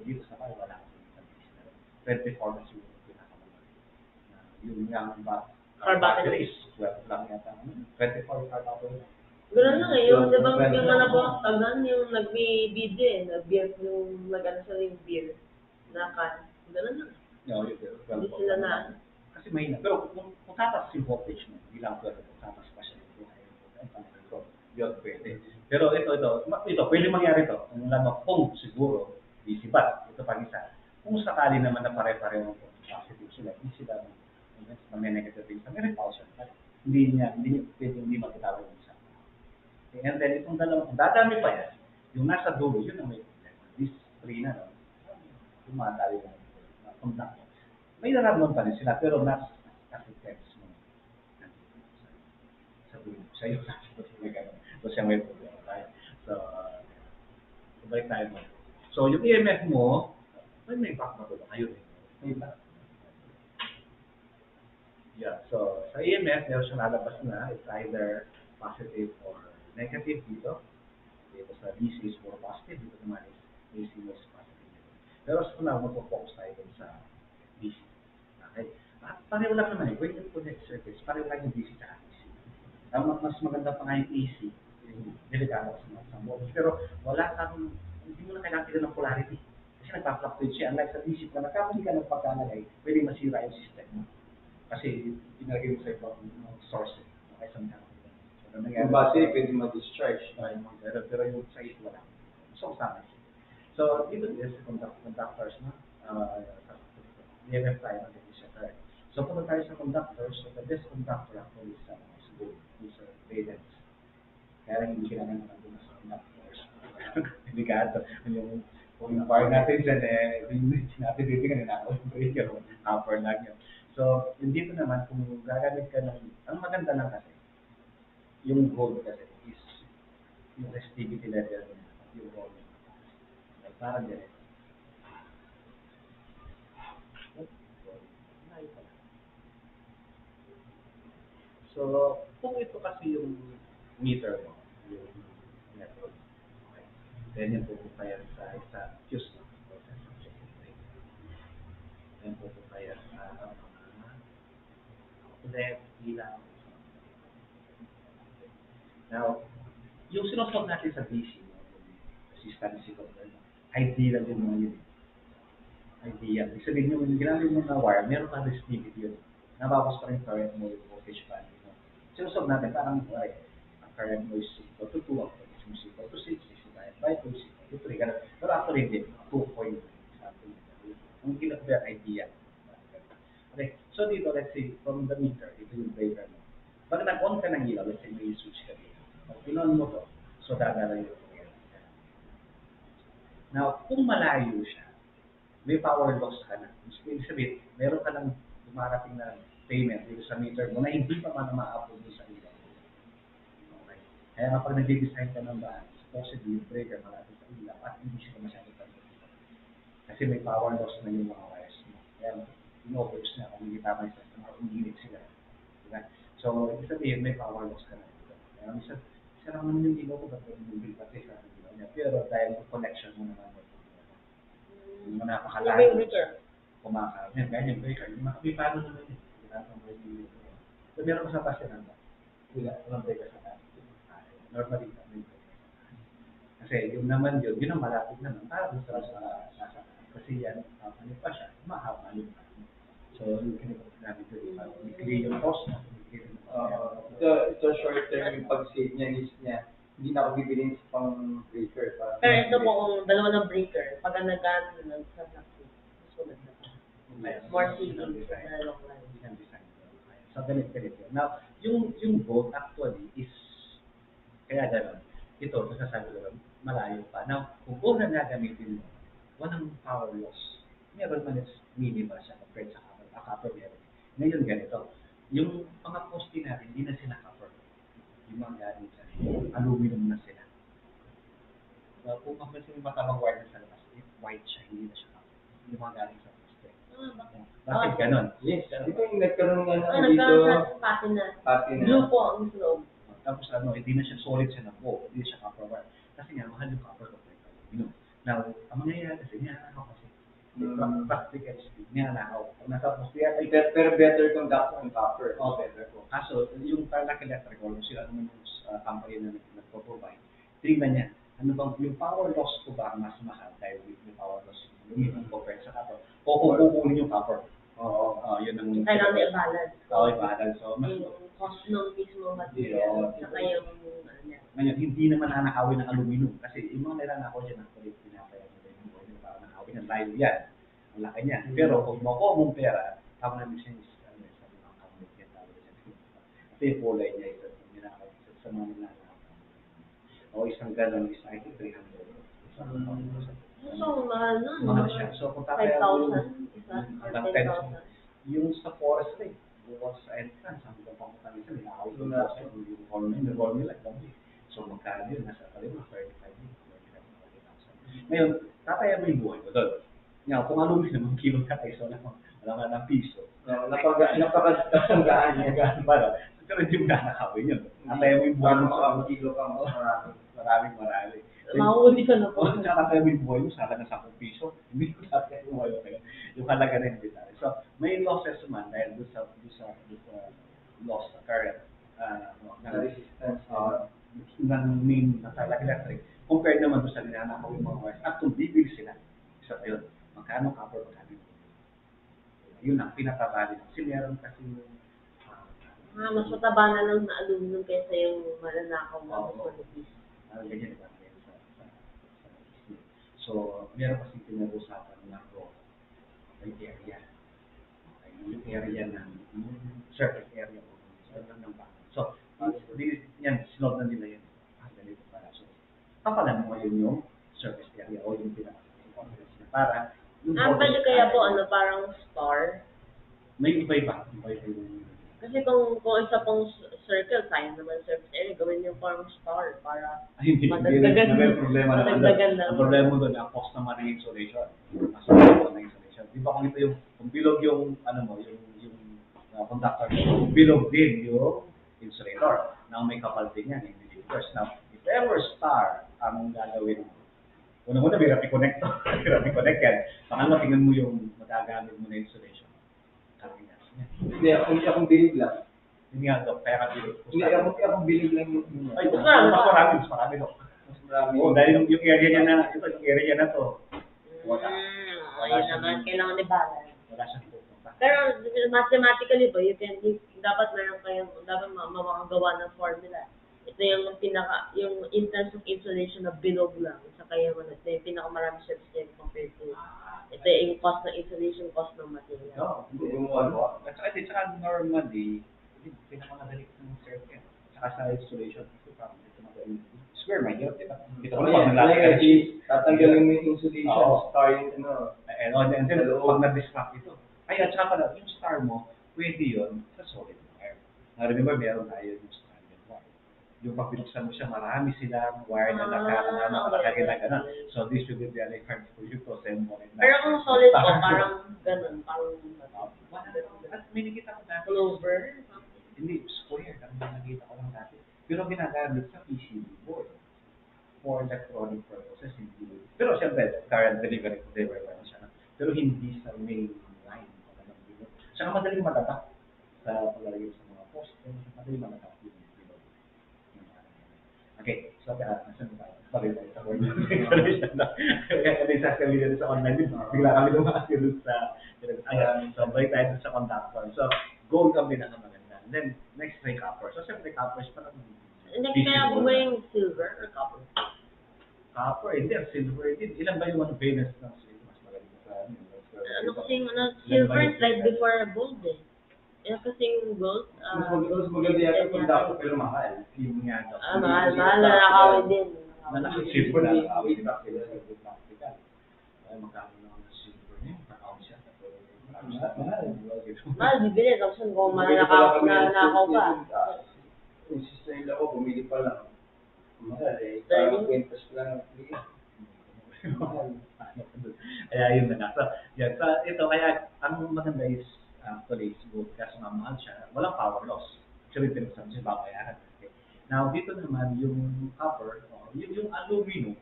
dito sa kaya, wala ka sa DC na 24 na siguro pinakamagod. Yun nga ba? Car battery is 12 lang yata. 24 car battery. Gano'n lang eh, yung diba yung ano po, tagan yung nag-video eh, nag-beer, yung nag-ano sa yung beer, na can, gano'n lang. No, yun, Hindi sila na. Kasi mahina. Pero kung tatas yung voltage mo, hindi lang pwede kung tatas pa siya. Yun, pwede. Pero ito, pwede mangyari ito. Kung kung siguro, DC bat, ito pag isa. Kung sakali naman na pare-pareho kung positive sila, hindi sila mag-negative things. May repulsion. Hindi magkatawag yung isa. And then, itong dalawang, dadami pa yan. Yung nasa dulo, yun ang may problema. These three na, no? Dumadali na conductor. May nararamdaman pa rin sila, pero not as intense mo. Sa dulo. Sa iyo, so siya may problema tayo. So, balik tayo mo. So, yung EMF mo, may back na tulong. Ayun eh. May back. Yeah, so sa EMF, meron siyang lalabas na, it's either positive or negative dito. Dito sa DC is more positive, dito naman is AC is positive. Pero sa una, mag-focus tayo dun sa DC. Okay? At pareho lang naman eh, when you connect circuits, pareho lang yung DC sa AC. Mas maganda pa nga yung AC, yung delikado sa mga voltage. Pero wala kang, hindi mo na kailangan tignan ng polarity. Kasi nagpa-fluctuate siya. Unlike sa DC, kung nagkamali ka ng pagkalagay, pwede masira yung system mo. Kasi pinagay mo sa ibang source eh. Okay, sa mga yung battery pwede ma-discharge. Pero yung sa is wala. So, kasama siya. So, dito is conductors na. EMF tayo ng siya. So, punta tayo sa conductors. So, the best conductor actually is gold. Is valence. Kaya lang hindi kailangan naman sa conductors. Hindi ka ito. Kung yung power natin dyan hindi natin bibigyan na ako yung breaker. Upper lang yun. So, dito naman, kung gagamit ka ng, ang maganda lang kasi, yung gold kasi is yung resistivity level niya, yung gold. Like, parang ganito. So, kung ito kasi yung meter mo, yung method, okay, then yung pupunta yan sa fuse mo. Then pupunta yan sa left, ilaw. Now, yung sinusunod natin sa DC, consistency control, ideal yung mga yun. Ideal. Ibig sabihin yung ginamit mo na wire, meron ka resistivity yun. Nabawas pa rin current mo yung voltage value mo. Sinusunod natin, parang ang current mo is equal to 2, ang voltage mo is equal to 6, is divided by 2, is equal to 3. Ganun. Pero actually, hindi. 2 point something. Ang ginagawa ideal. Okay. So dito, let's say, from the meter, ito yung breaker mo. Pag nag-on ka ng ilaw, let's say may switch ka dito. Pag pinon mo to, so dadala yung now, kung malayo siya, may power loss ka na. Ibig sabihin, meron ka ng dumarating na payment dito sa meter mo na hindi pa man ma-upload sa ilaw. Okay. Kaya kapag nag-design ka ng bahan, supposedly yung breaker malapit sa ilaw at hindi siya masyado tayo. Kasi may power loss na yung mga wires mo. Kaya, in-overs na kung hindi tama yung system or uminit sila. Diba? So, ibig sabihin, may power loss ka na dito. Kaya, minsan lang naman yung ilaw ko, ba't yung bill pati sa ilaw niya. Pero dahil yung connection mo naman, yung mga napakalayo, kumakain. Yan, ganyan breaker. Yung mga paano naman yun. So, meron ko sa base na walang breaker sa taas. Normally, kasi yung naman yun ang malapit naman. Para doon sa nasa. Kasi yan, ano pa siya, mahaba yun. So, yung namin doon, i-clear yung cost mo. Ito short term yung pag-save niya, list niya. Hindi na ako bibilin sa pang breaker. Pero ito po, kung dalawa ng breaker, pag nag-ano, nagsasakit, susunod na pa. More savings na long run. So, ganito. Now, yung boat actually is, kaya gano'n, ito, nasasabi ko lang, malayo pa. Now, kung boat na gagamitin mo, walang power loss. Meron man is minimal siya compared sa copper meron. Ngayon ganito, yung mga poste natin, hindi na sila copper. Yung mga galing sa aluminum na sila. So, kung mapansin yung matabang wire na sa labas, white siya, hindi na siya copper. Yung mga galing sa poste. Bakit ganon? Yes, dito yung nagkaroon nga Nagkaroon dito. sa patina. Patina. Blue po ang loob. Tapos hindi na siya solid siya na buo, hindi siya copper wire. Kasi nga, mahal yung copper compared sa aluminum. Now, ang mangyayari kasi, niyanakaw kasi. Plastic HT, niyanakaw. Kung nasa poste yan, Pero better conductor ng copper. oh, better po. Kaso, yung Tarlac Electrical, sila naman yung company na nagpo-provide, tingnan niya, ano bang, yung power loss ko ba mas mahal dahil yung power loss yung compared sa copper? O kung kukunin yung copper? Oo, yun ang... Kailangan i-balance. Oo, i-balance. So, mas... Yung cost ng mismo material, saka yung... Ngayon, hindi naman nanakawin ng aluminum kasi yung mga nilanakaw dyan, actually, pinapaya nila yung buhay nila para nakawin ng layo yan. Ang laki niya. Pero kung makuha mong pera, tama namin siya sa mga kamit niya, tawag siya. Kasi yung kulay niya, ito, ninakaw sa mga nilanakaw. O isang galon is, I think, 300. So, mahal na. Mahal siya. So, kung tataya 5,000 isa, or 10,000. Yung sa forest rate, bukas sa entrance, ang papunta nila, ninakaw yung forest rate, yung roll nila, so, magkano yun? Nasa kalim, 35,000. Ngayon, tataya mo yung buhay ko doon. Ngayon, kung aluminum, ang kilo ka tayo, so wala nga ng piso. Napakasanggaan niya. Pero hindi mo nanakawin yun. Tataya mo yung buhay mo sa kilo ka mo. marami. Mahuli ka na po. Kung tataya mo yung buhay mo, sa halaga ng 10 piso, hindi ko tataya yung buhay mo. Yung halaga na hindi tayo. So, may losses man dahil doon sa loss sa current Resistance. ng main na Tarlac Electric compared naman doon sa ninanakaw yung mga wires at kung bibili sila isa pa yun magkano copper magkano yun ang pinapabali kasi meron kasi Mas mataba na lang na aluminum kaysa yung malanakaw na manipis. ganyan diba so meron kasi pinag-usapan na area yung area ng surface area ng bahay so yan, sinod na nila yun. Ganito para. So, papalan mo ngayon yung surface area o yung pinaka-confidence niya para Pwede kaya po, parang star? may iba-iba yung Kasi kung isa pong circle, sayang naman surface area, gawin yung parang star para madagdagan. May problema na. Ang problema mo doon, ang cost naman ng insulation. Mas ng insulation. Di ba kung ito kung bilog yung, yung conductor, bilog din yung insulator. Now may kapal din yan, individuals. Now, if ever star ang gagawin mo, una-una, may connect to. May connect yan. Pangalawa, tingnan mo yung magagamit mo na insulation. Hindi, akong bilib lang. Hindi nga, Dok, kaya kami Hindi, ako bilig lang yung Ay, Mas marami. mas marami, Dok. mas marami. Oo, dahil yung area niya na, yung area niya na to, wala. Ayun naman, kailangan i-balance. Wala siyang pupunta. Pero mathematically ba, dapat meron kayong, dapat makagawa ng formula. Ito yung yung in terms of insulation na bilog lang, saka yung ito yung pinakamarami siya compared to, ito yung cost ng insulation, cost ng material. Oo, Hindi, gumawa ko. At saka normally, pinakamadali ng circuit. Saka sa installation, ito parang ito magaling. Square man yun, di ba? Ito ko pag nalaki. Tatanggalin mo yung insulation, Oo. star yung ano. And then, pag na-disrupt ito. Ay, at saka pala, yung star mo, pwede yun sa solid wire. Now, remember, meron tayo yung stranded wire. Yung pag binuksan mo siya, marami silang wire na nakalagay na gano'n. So, this will be very hard for you to send mo. Pero kung solid po, parang ganun, parang At may nakita ko dati. clover. Hindi, square. Ang nakita ko lang dati. Pero ginagamit sa PCB board for electronic purposes. Hindi. Pero siyempre, current delivery na siya. Pero hindi sa main line. Saka madaling matatak sa paglalagay sa mga post. Madaling matatak yung bilog. Okay, so nasan na tayo? Sorry tayo sa board. Kaya kami sasabihin sa online din. Bigla kami lumakas yun sa ayan. So, balik tayo sa conductor. So, gold ang pinakamaganda. And then, next ay copper. So, siyempre copper is parang Hindi kaya mo yung silver or copper? copper, hindi. Silver din. Ilan ba yung ano valence ng silver? Mas magaling sa Ano kasing, silver is right before gold eh. Yan kasing gold, Mas maganda yata kung dapat pero mahal. Yung nga daw. mahal na nakawin din. Silver na nakawin din. Silver practical. Ay, magkano naman ng silver niya? Nakawin siya. Mahal, bibili. Tapos kung mananakaw pa. Yung sister-in-law ko, bumili pa lang. Mahal eh. Parang kwentas lang. Mahal. Kaya yun na nga. So, yan. So, ito, kaya ang maganda is actually is good. Kaso nga mahal siya. Walang power loss. Actually, pinagsabi siya babayaran. Okay. Now, dito naman yung copper, yung aluminum.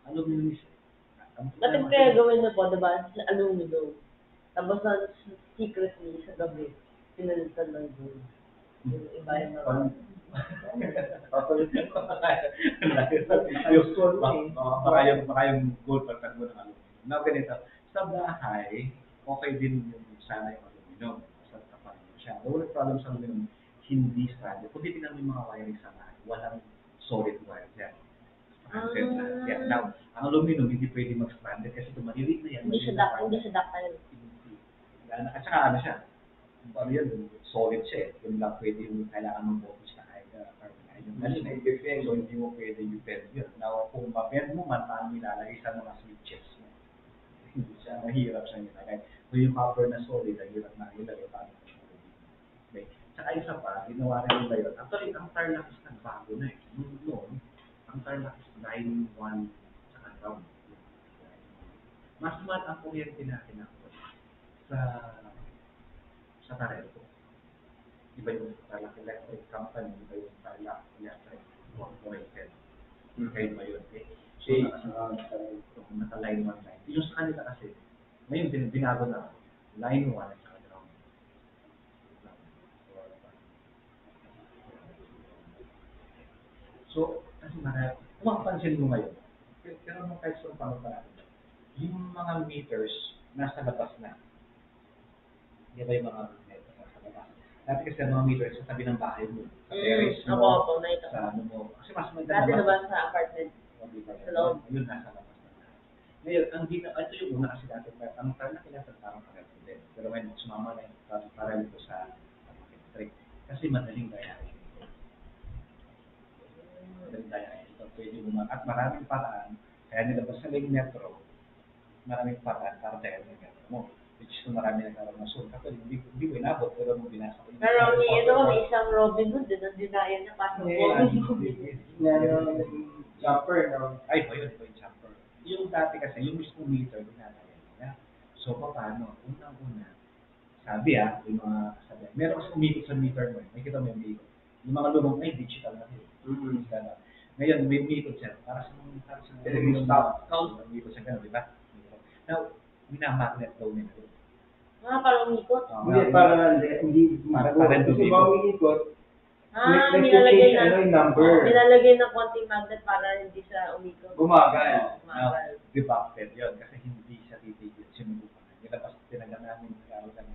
Aluminum is Bakit kaya gawin na po, diba? Sa aluminum. Tapos secretly sa gabi, pinalitan ng gold. Yung iba yung mga... Baka yung gold pagtagbo ng aluminum. Now, ganito. Sa bahay, okay din yung sana yung aluminum. Sa kapal mo siya. The only problem sa aluminum, hindi stranded. Kung titignan mo yung mga wiring sa bahay, walang solid wire dyan. Yeah. Now, ang aluminum hindi pwede mag-stranded kasi kung maliliit na yan. Hindi siya ductile. At saka ano siya, ano yun, solid siya eh. Yung lang pwede yung kailangan mong voltage na kahit carbonide. So, hindi mo pwede yung bend yun. Now, kung ma-bend mo man, paano nilalagay sa mga switches mo? Hindi siya, mahirap siya nilagay. Kung yung copper na solid, ang hirap na nilagay, paano mo siya okay. Saka isa pa, ginawa rin nila yun. Actually, ang Tarlac is nagbago na eh. Noon, ang Tarlac is 9-1 saka ground. Mas mahal ang kuryente natin ako sa Tarelco. Iba yung Tarlac Electric Company, iba yung Tarlac Electric Corporation. Kaya ba yun? Naka-line 1 line. Yung sa kanila kasi, ngayon binago na line 1 at saka ground. So, kasi kung makapansin mo ngayon, pero nung kahit sa pangalaman, yung mga meters nasa labas na. Di ba yung mga meters nasa labas? Dati kasi mga meters sa tabi ng bahay mo, sa terrace mo, sa ano mo. Kasi mas maganda Dati naman sa apartment. Sa loob. Yun, nasa labas na. Ngayon, ito yung una kasi dati, ang Tarlac Electric parang Tarlac din. Pero ngayon, sumama na yung Tarlac sa electric. Kasi madaling gayahin. Pwede mo at maraming paraan, kaya nilabas sa Lake Metro, maraming paraan para dahil ng metro mo. Which is kung marami nagkaroon ng soul. Kasi hindi mo inabot, pero mo binasa ko. Pero may isang Robin Hood din, ang dinaya niya, pasok po. Yung jumper, no? Ay, ba yun, ito yung jumper. Yung dati kasi, yung mismo meter, dinadaya niya. So, paano? Unang-una, sabi yung mga sabi, meron kasi umikot sa meter mo, may kita mo yung umikot. Yung mga lumang, ay, digital na yun. Ngayon, may umikot siya. Para sa stop count. Umikot siya gano'n, di ba? Now, minamagnet daw nila yun. Parang umikot. Hindi, para hindi Para kasi hindi baka umiikot, Nilalagay nag-change na. yung number. Nilalagay na konting magnet para hindi siya umikot. Gumagal. Now, debacted yun kasi hindi siya titigil. Sinubukan. Nilabas, tinaga namin kami.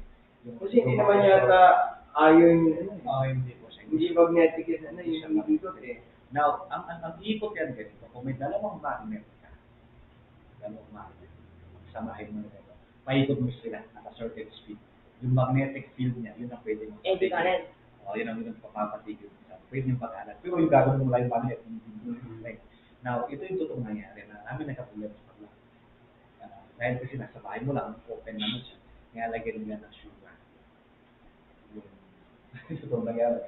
Kasi hindi naman yata ayon, Hindi po siya. hindi magnetic yun, yung umiikot eh. Now, ang ikot yan ganito, kung may dalawang magnet ka, samahin mo nito, paikot mo sila at a certain speed. Yung magnetic field niya, yun ang pwede mo. Eddy current. Yun ang papapatigil. Pwede yung pag-alat. Pero yung gagawin mo lang yung magnet. Now, ito yung totoong nangyari na namin nagkaproblema sa pagla. Dahil kasi nasa bahay mo lang, open naman siya. Nilalagyan nila ng sugar. Yung totoong nangyari.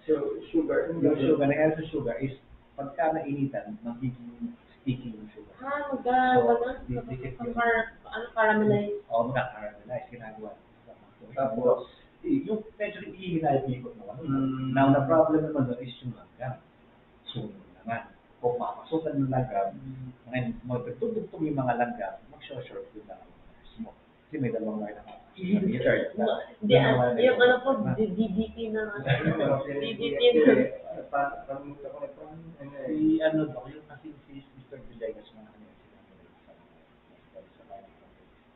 So, sugar. Yung sugar, nangyari sa sugar is pagka nainitan, magiging sticky yung sugar. Caramelize. Oo, magkakaramelize. Ginagawa. Tapos, yung medyo hihina yung ikot mo. Now, the problem naman doon is yung langgam. Sunod naman. Kung mapasukan yung langgam, ngayon, magtutugtog yung mga langgam, mag-short yung dalawang wires mo. Kasi may dalawang wire na Yung ano po, DDT na. DDT na. Si ano daw, yung kasi si Mr. Villegas mga kanina sila.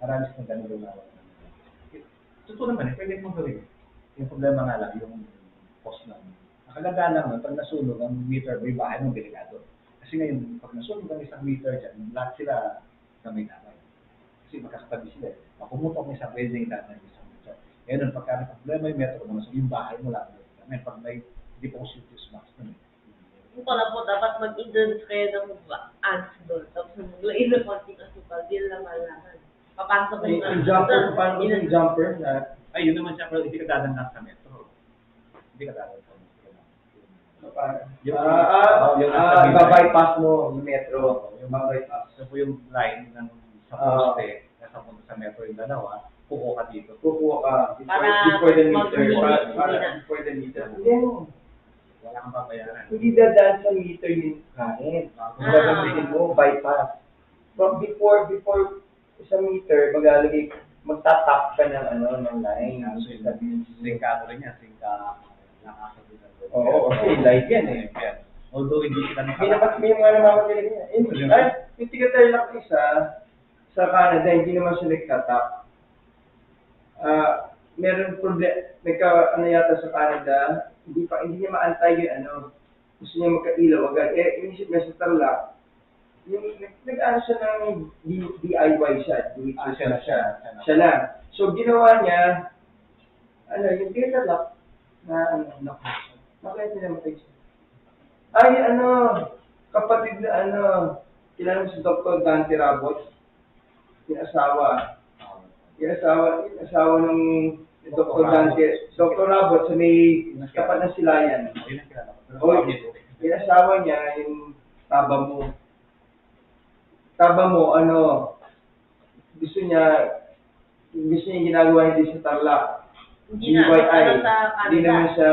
Maramis na ganun daw na. Totoo naman, pwede mong gawin. Yung problema nga lang, yung cost lang. Ang kagandaan lang nun, pag nasunog ang meter, may bahay mong delikado. Kasi ngayon, pag nasunog ang isang meter dyan, lahat sila na may damay. Kasi magkakatabi sila. Pag may isang building na ng isang meter. Ngayon, pagka may problema yung metro mo, yung bahay mo lang. Ngayon, pag may depositus max na Yung pala po, dapat mag-introduce kayo ng ants doon. Tapos maglagay ng konting asukal, di lang malaman. Papasok Yung yung jumper, paano yung jumper na ay, yun naman siya, pero hindi ka dadang sa metro. Hindi ka dadang sa metro. iba-bypass mo yung metro. Yung bypass. So po yung line ng sa poste, nasa punta sa metro yung dalawa, kukuha ka dito. Kukuha ka Before the meter. mag-limit. Before the meter. Hindi. Wala kang babayaran. Hindi dadaan sa meter yung kanin. Kung gagamitin mo, bypass. But before sa meter, magtatap ka ng line. So yung singkado rin yan, nakakasabi na doon. Oo, kasi light yan eh. Although hindi sila May mga namamagaling yan. Yung tiga-tarlac isa, sa Canada, hindi naman siya nagtatap. Meron problema, yata sa Canada, hindi niya maantay yung gusto niya magka-ilaw agad. Inisip niya sa Tarlac, yung nag-ano siya ng DIY siya, siya lang. So, ginawa niya, yung Tarlac, bakit niya namatay siya? Kapatid na kilala mo si Dr. Dante Rabot, yung asawa ng Dr. Dante, Dr. Rabot sa may kapat ng Silayan. Yung asawa niya, yung taba mo, gusto niya ginagawa hindi sa Tarlac. Hindi naman siya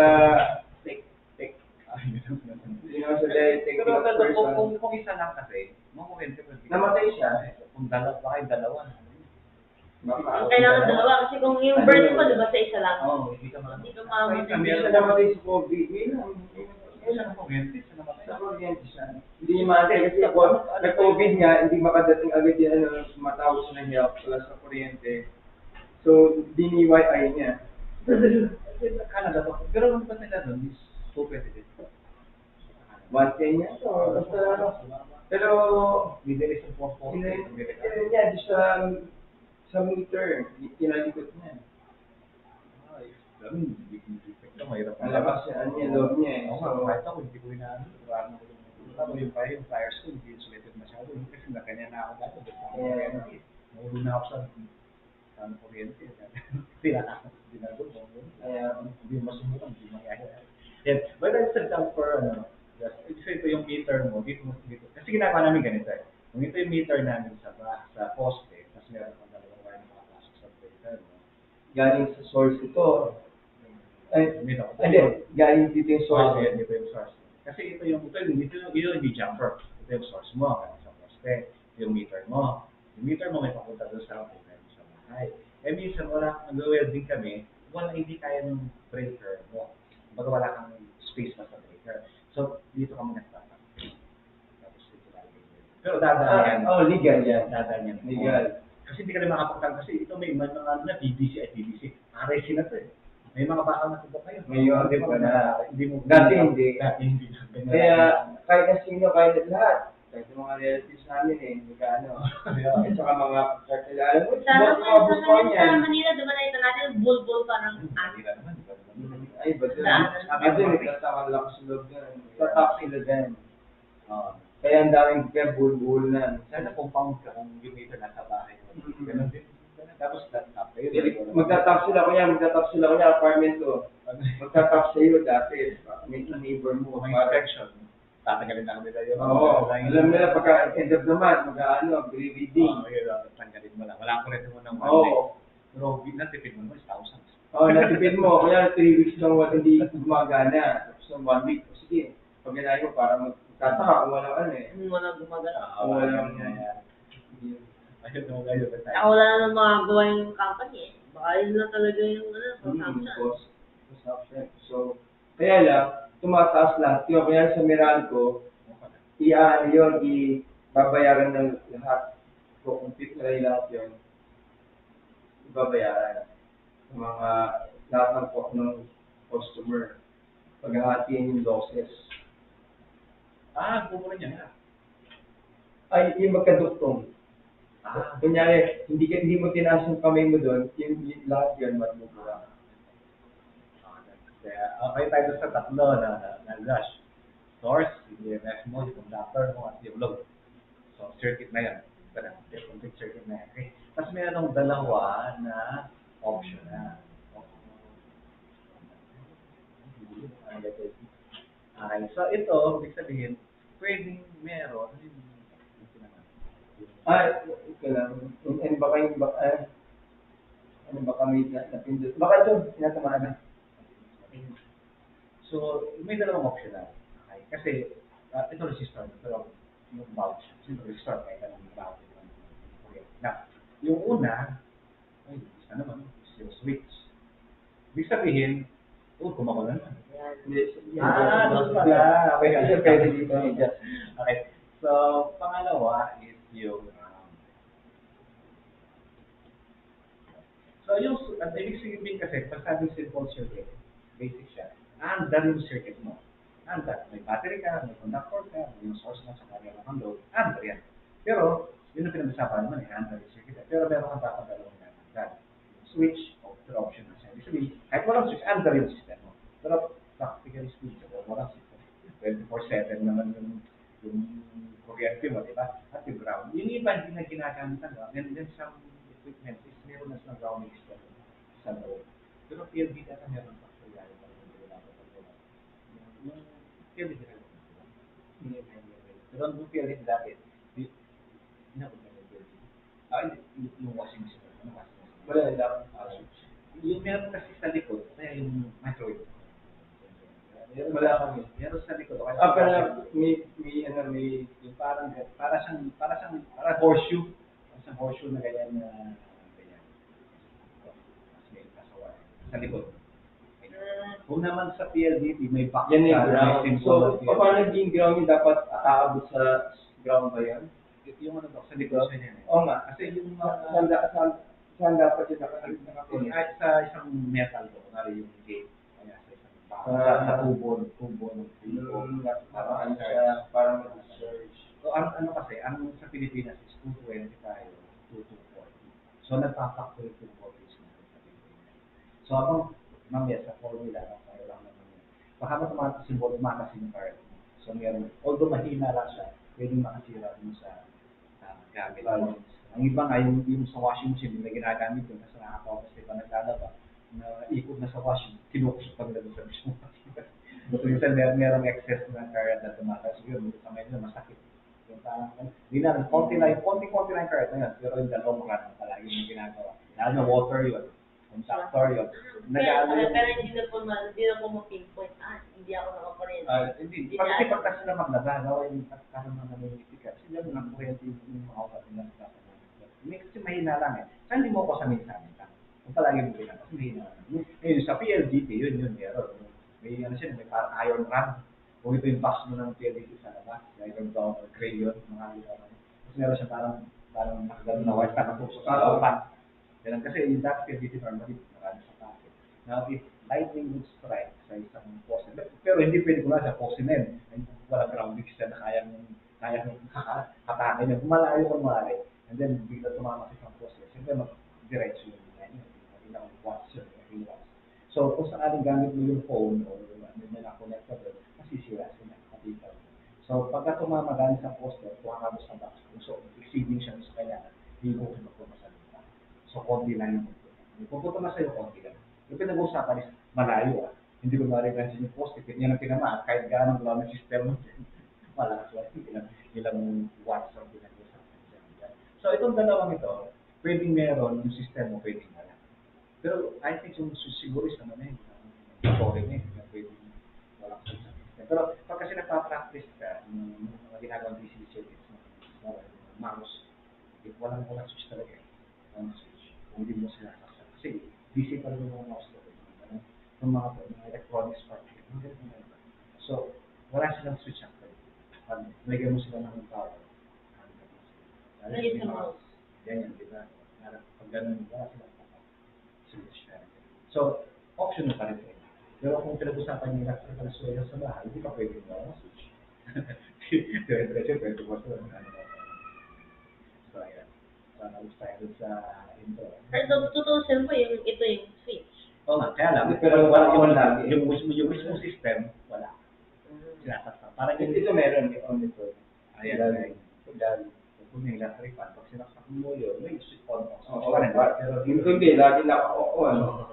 hindi naman siya technical person. Kung isa lang kasi, makuwente ko. Namatay siya. Kung baka yung dalawa. Kailangan dalawa kasi kung yung birth mo, diba sa isa lang? Oo, hindi ka mamatay. Hindi siya namatay sa COVID. Sa kuryente siya. Hindi niya mamatay kasi nag-COVID nga, hindi makadating agad yung matawag siya ng help sa kuryente. So, DIY niya. Canada po. Pero kung pa nila doon, is so pwede din. 110 niya. Pero, Middle is po. niya, di sa meter, kinalikot niya. Mahirap. Malakas yung loob niya eh. Oo, kahit ako, hindi ko inaano. Yung fires ko, hindi insulated masyado. Kasi na kanya na ako dati. Mahulog na ako sa kuryente. Hindi masubukan, hindi mangyayari. But that's the time for, so ito yung meter mo, dito. Kasi ginagawa namin ganito eh. Kung ito yung meter namin sa poste, tapos meron pang dalawang wire na makapasok sa meter mo. Galing sa source ito. Galing dito yung source. Dito yung source. Kasi ito yung hindi jumper. Ito yung source mo, sa poste. Ito yung meter mo. Yung meter mo may papunta doon sa bahay. Eh minsan wala, nag-welding kami, wala, hindi kaya ng breaker mo. Baga wala kang space pa sa breaker. So, dito kami nagtatap. Tapos dito lalagay yun. Pero dadaan yan. Legal yan. Dadaan yan. Legal. Kasi hindi ka rin makapagtang kasi ito may mga ano na PVC at PVC. RSC na to eh. May mga bakal na tubo kayo. Ngayon, Hindi mo wala. Hindi mo. Dati hindi. Dati hindi. Kaya, kahit na sino, kahit na lahat, kahit yung mga relatives namin magkano. At saka mga kakilala. Alam mo, Sana mga bus ko sa yan. Manila, diba nakita natin, bulbul parang Hindi na naman. Ay, ba doon? Daan. Nagtataka lang sa loob yan. Tatak sila din. Oo. Kaya ang daming kaya bulbul na. Sana compound ka kung yung meter nasa bahay mo. Ganun din. Tapos laptop kayo. Magtatap sila kuya, apartment ko. Magtatap sa iyo dati. May neighbor mo. Kung may inspection, tatagalin na nila yun. Oo. Alam nila pagka end of the month, reading. Oo, yun. Tanggalin mo lang. Wala ko rin mo ng Oo. Pero natipid mo is thousands. Oo, natipid mo. Kaya 3 weeks lang hindi gumagana. Tapos ng 1 week, sige. Pag ginaya mo, para magtataka kung walang ano eh. walang gumagana. Walang Ayun na ngayon. Saka wala na magagawa yung company eh. Baka yun lang talaga yung consumption. Consumption. So, kaya lang, tumataas lahat. Kaya sa Meralco, i-ano yun, babayaran ng lahat. Kung compute na rin lahat yun, ibabayaran. Mga lahat ng customer. Paghahatiin yung losses. Bubura niya nga. Ay, yung magkaduktong. Kunyari, hindi mo tinaas yung kamay mo doon, yung lahat yun, matbubura. Kaya, okay tayo sa tatlo na rush. Source, yung EMF mo, yung conductor mo, at yung load. So, circuit na yan. Complete circuit na yan. Okay. Tapos mayroong dalawa na option na. Okay, so ito, ibig sabihin, pwedeng meron, Ito lang. Ano ba kayo, ano ba kami napindot? Baka ito, tinatamaan na. So, may dalawang option na. Okay? Kasi, ito resistor, pero yung bulb, simple resistor, kahit anong bulb. Na, yung una, ay, isa naman, yung switch. Ibig sabihin, kumakulan na. Doon pala. Okay, Pwede dito ni Just. Okay. So, pangalawa is yung so, yung ibig sabihin kasi, pag sabing simple circuit, basic siya, andar yung circuit mo. Andar. May battery ka, may conductor ka, may yung source mo sa kanya ng load, andar yan. Pero, yun ang pinag-usapan naman andar yung circuit. Pero meron kang dapat dalawang na andar. Switch, option na siya. Ibig sabihin, kahit walang switch, andar yung system mo. Pero, practically speaking, walang system. 24/7 naman yung kuryente mo, di ba? At yung ground. Yung iba, hindi na ginagamit na. And then some equipment is meron na sa grounding system sa loob. Pero PLD data meron pa. Yung PLD data. Pero yung PLD dati, inabot na yung PLD. Yung washing machine. Wala lang. Yung meron kasi sa likod, kaya yung microwave. Wala kami. Meron sa likod. Pero may Yung parang horseshoe. Parang horseshoe na ganyan ganyan. Tapos may kasawa. Sa likod. Kung naman sa PLDT, may box. yan yung ground. So, paano naging ground yung dapat aabot sa ground ba yan? Yung ano ba, sa likod siya niyan. Oo nga. Kasi yung Saan dapat yung nakapinig? ay sa isang metal do, kunwari yung gate. Kaya sa isang sa tubo ng tubo. Para mag-search. So, ano kasi, ang sa Pilipinas is 220 tayo, 240. So, nagpa-factory 240 sa Pilipinas. So, habang mamaya sa formula, tayo lang naman yun. Baka tumatasin yung card mo. So, meron, although mahina lang siya, pwedeng makasira mo sa gamit mo. Ang iba nga, yung sa washing machine, na ginagamit yun, kasi nakakawa kasi pa naglalaba, na ikot na sa washing, kinukusot pag nalun sa washing machine. So, minsan merong excess na current na tumataas. Siguro, sa medyo masakit. Yung parang, hindi na, konti lang yung current na yun, pero yung dalawang mga palagi yung ginagawa. Lalo na water yun, contactor yun. Pero hindi na po ma-pinpoint. Hindi ako nakakuryente. Hindi. Kasi pagkas na maglaba, gawin yung pagkaroon ng nangyayipika. Kasi dyan, nakuryente yung mga upat nila sa kasi mahina lang eh. Saan hindi mo ko sa minsan? palagi mo kailangan kasi may ngayon sa PLDT, yun meron. May ano siya, may parang iron rod. Kung ito yung box mo ng PLDT sa labas, iron brown or gray yun, mga ginawa. Tapos meron siya parang nakagano na white na katusok sa upan. Ganun kasi yung dati PLDT normally marami sa packet. Now, if lightning would strike sa isang poste, pero hindi pwede ko lang sa poste na yun. Walang grounding siya na kayang hatakin yun. Malayo kung maaari. And then, bigla tumama sa isang poste. Siyempre, mag-diretso yun. Ilang watts yun. Ilang watts. So, kung sakaling gamit mo yung phone o may na-connect ka doon, masisira sila. Kapita. So, pagka tumama galing sa poste, tumakabos sa box. So, exceeding siya sa kanya, hindi ko pinagpumasa nila. So, konti lang yung pupunta. Yung pupunta na sa'yo, konti lang. Yung pinag-uusapan is malayo. Hindi ko marinig yung poste. Yan ang pinama. Kahit gaano lang ang system mo. Malakas lang. Ilang watts ang pinag-uusapan dyan. So, itong dalawang ito, pwedeng meron yung system mo, pwedeng wala. Pero I think yung siguro is naman sorry na pwedeng walang system. Pero pag kasi nagpa-practice ka, yung mga ginagawang DC circuits, mouse, walang switch talaga eh. Walang switch. Kung hindi mo sinasaksak. Kasi DC pa rin yung mouse ko. Yung mga electronics part. So, wala silang switch actually. Pag nilagay mo sila ng power, Lagay sa mouse. Ganyan, di ba? Pag ganun, wala silang switch. So, option pa rin. Pero kung pinag-usapan yung electrical switch sa bahay, hindi ka pwede mo switch. Diretso, pwede mo sa So, ayan. So, nag-gusto tayo sa intro. Pero tutusin po yung ito yung switch. Oo nga, kaya lang. Pero wala lagi. Yung mismo system, wala. Sinasaktan. Parang Ito meron yung on ito. ayan. Kung may electric fan, pag sinaksak mo yun, may switch on. Oo, pero hindi, lagi naka-on.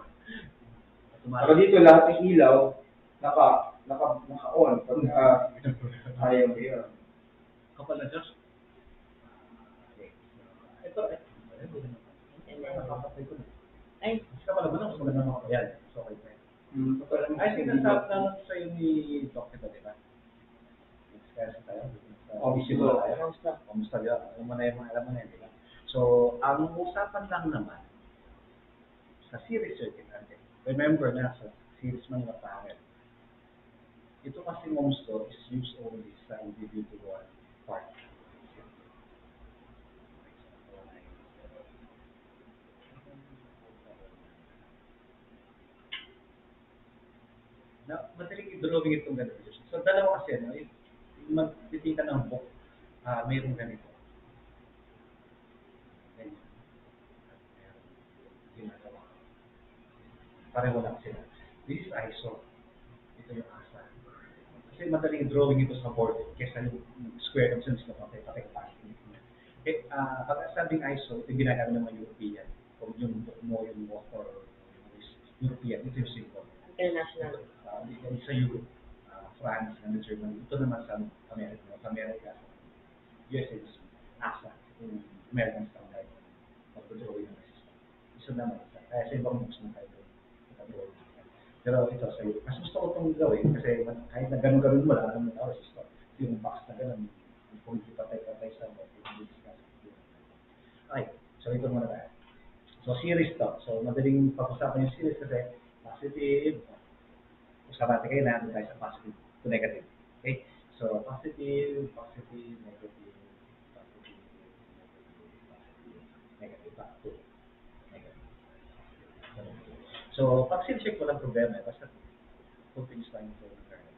Pero dito lahat ng ilaw, naka-on. Pag ayaw mo yun. Kapal na Diyos. Ito, nakapatay ko na. Ay, Kasi kapal mo na, mas maganda mga yan. So, okay pa yan. Ay, Ay, sinasab lang sa'yo ni Doc ito, di ba? Kaya sa tayo. Kamusta yun? Alam mo na yung mga alam mo na yun, di ba? So, ang usapan lang naman sa series circuit natin. Remember na sa series man na panel. Ito kasi monster is used only sa individual part. Na madaling i-drawing itong ganito. So, dalawa kasi, no? Yung magtitika ng book, mayroong ganito. Ganyan. Ginagawa. Pareho lang sila. This is ISO. Ito yung asa. Kasi madaling i-drawing ito sa board kesa yung square and sense na patay plastic. Okay, pag sabing ISO, ito yung ginagawa ng mga European. Kung yung book mo, yung author, European, ito yung symbol. international. Sa Europe, France, and Germany. Ito naman sa America, USA is ASA, yung American Standard Pag-drawing ng system. Isa naman isa. Kaya sa ibang books na tayo pag-drawing. Pero ito sa Europe. Mas gusto ko itong gawin kasi kahit na ganun-ganun mo lang, alam mo na resistor. Yung box na ganun, kung hindi patay-patay sa book, hindi discuss. Okay, so ito muna tayo. So series to. So madaling pag-usapan yung series kasi positive, usapan natin kayo na nandun tayo sa positive to negative. Okay? So, positive, negative, negative, back to negative. So, pag sin-check walang problema, basta continuous lang yung flow ng current.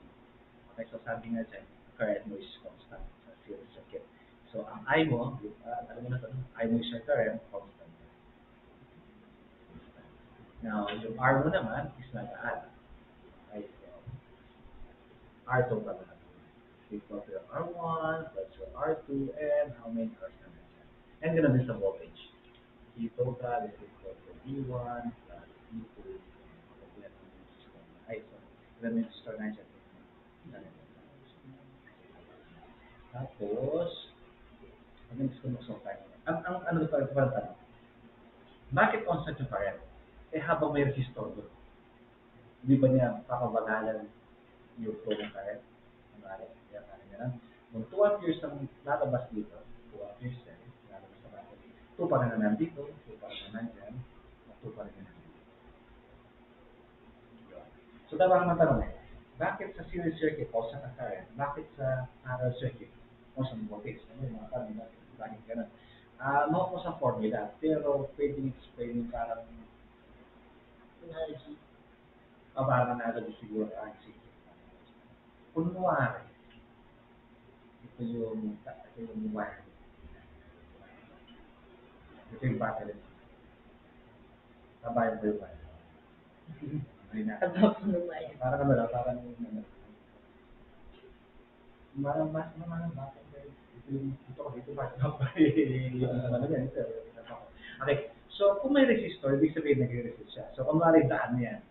Okay, so sabi nga dyan, current mo is constant sa series circuit. So, ang I mo, alam mo na ito, I mo is your current, constant. Now, yung R mo naman is nag-add. Okay, so, R total na. Equal to your R1 plus your R2 and how many R's na natin. And ganoon din sa voltage. E total is equal to E1 plus E2 ay, so, ganoon yung system na siya. Tapos, ano yung gusto mo sa tayo? Ang ano ito parang tanong? Bakit constant yung current? Eh, habang may resistor doon, hindi ba niya papabagalan yung flow ng current? Kung 2 amperes ang lalabas dito, 2 amperes yan, lalabas sa battery. 2 pa rin na nandito, 2 pa rin na nandyan, 2 pa rin na nandyan. So dapat naman tanong bakit sa series circuit o sa current, bakit sa parallel circuit o sa voltage? Ano yung mga tanong natin? Bakit ganun? No po sa formula, pero pwedeng explain parang Analogy. parang analogy siguro ang sige. Kunwari, ito yung wire. Ito yung battery. Tabayan ko yung wire. Hindi na. Above lumayan. Parang ano lang, parang parang mas naman bakit ito ba ano yan ito. Okay, so kung may resistor, ibig sabihin nagre-resist siya. So kunwari daan yan.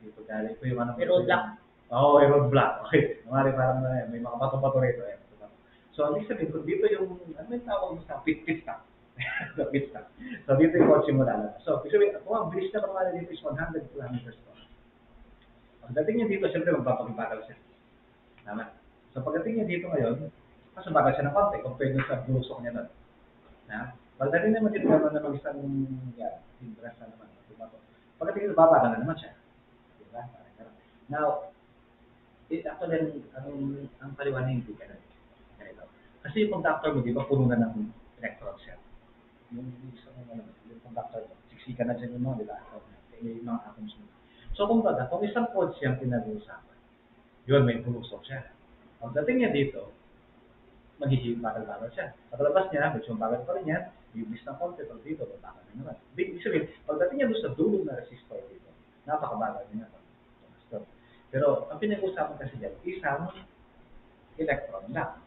Dito galing ito yung ano. May roadblock. Oo, may roadblock. Okay, kunwari parang may mga bato-bato rito. So ibig sabihin, kung dito yung, ano yung tawag mo sa pit stop. Pit stop. So dito yung kotse mo lalabas. So ibig sabihin, kung ang bilis na kunwari dito is 100 kilometers per hour. Pagdating niya dito, siyempre magpapagibagal siya. Tama. So pagdating niya dito ngayon, mas mabagal siya ng konti compared dun sa bulusok niya nun. Na? Pagdating naman dito naman na mag-isang interest na naman. Diba? Pagdating dito, babagal na naman siya. Diba? Now, actually, ang paliwanag hindi ka na. Kasi yung conductor mo, di ba, puno na ng electrons siya. Yung conductor mo, siksika na dyan yung mga, di ba? Yung mga atoms mo. So, kumbaga, kung isang code siyang pinag-uusapan, yun, may pulusok siya. Pagdating niya dito, bagal-bagal siya. Pagkalabas niya, medyo bagal pa rin yan, ibis ng konti, pag dito, bagal na naman. Ibig sabihin, pagdating niya doon sa dulo na resistor dito, napakabagal niya na. Pero, ang pinag-uusapan kasi dyan, isang electron lang.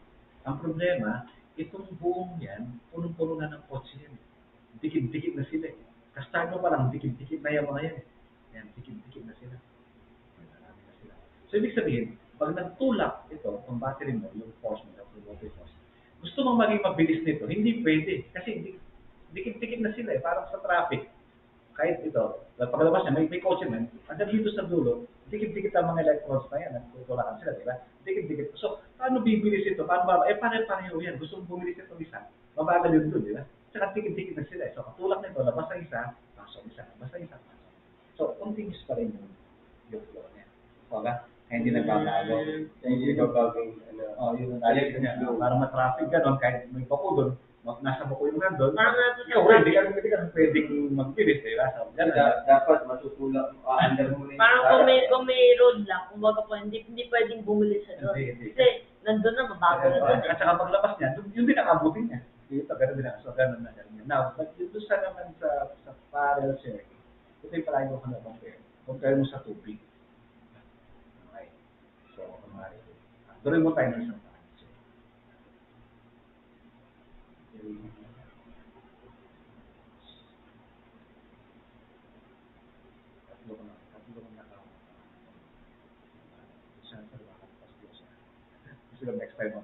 Ang problema, itong buong yan, punong-puno na ng kotse yan. Dikit-dikit na sila. Kastart mo pa lang, dikit-dikit na yung mga yan. Yan, dikit-dikit na sila. Marami na sila. So, ibig sabihin, pag nagtulak ito, ang battery mo, yung force mo, yung voltage force, gusto mong maging mabilis nito, hindi pwede. Kasi dikit-dikit na sila parang sa traffic. Kahit ito, paglabas niya, may kotse man, hanggang dito sa dulo, dikit-dikit ang mga electrons na yan, nagtutulakan sila, di ba? Dikit-dikit. So, paano bibilis ito? Paano ba? Pareho yan. Gusto mong bumilis itong isa, mabagal yun doon, di ba? Saka dikit-dikit na sila. So, katulak nito, labas ang isa, pasok isa, labas ang isa, pasok. So, continuous pa rin yung flow niya. Diba? Hindi nagbabago. Hindi nagbabago Yung parang ma-traffic gano'n, kahit may bako doon, nasa bako yung nandun, Parang nasa ikaw rin, hindi ka pwedeng magbilis, diba? So, dapat matutulak, under mo rin. Parang kung may roadblock, kumbaga po, hindi pwedeng bumili siya doon. Hindi. Kasi nandun na, mabagal na doon. At saka paglabas niya, yun din nakabutin niya. Dito, gano'n din ako. So, gano'n na. Now, but dito sa naman sa parallel circuit, ito yung palagi ko na compare. Compare mo sa tubig. Okay. So, kumari. Tuloy mo tayo ng isang parallel circuit. Tatlo ko na sila next time mo.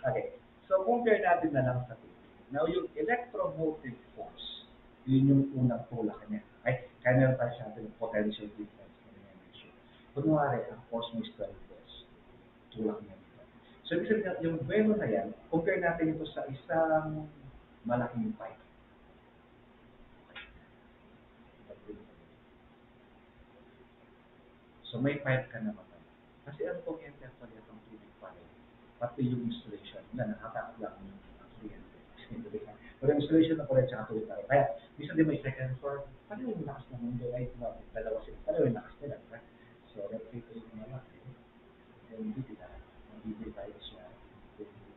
Okay. So, compare natin na lang sa tubig. Now, yung electromotive force, yun yung unang tulak niya. Ay, kaya meron tayo siya ng potential difference. Kunwari, ang force mo is 12 volts. Tulak niya dito. So, ibig sabihin, yung buwelo na yan, compare natin ito sa isang malaking pipe. So, may pipe ka naman. Kasi ano pong yan actually itong tubig pa rin. Pati yung installation na nakakaat lang yung kuryente. Pero yung installation na kuryente sa tubig pa rin. Kaya, minsan din may second floor, pareho yung lakas ng mundo ay dalawa sila. Pareho yung lakas nila. So, let's say ito yung malaki. Then, dito na. Mag-divide siya into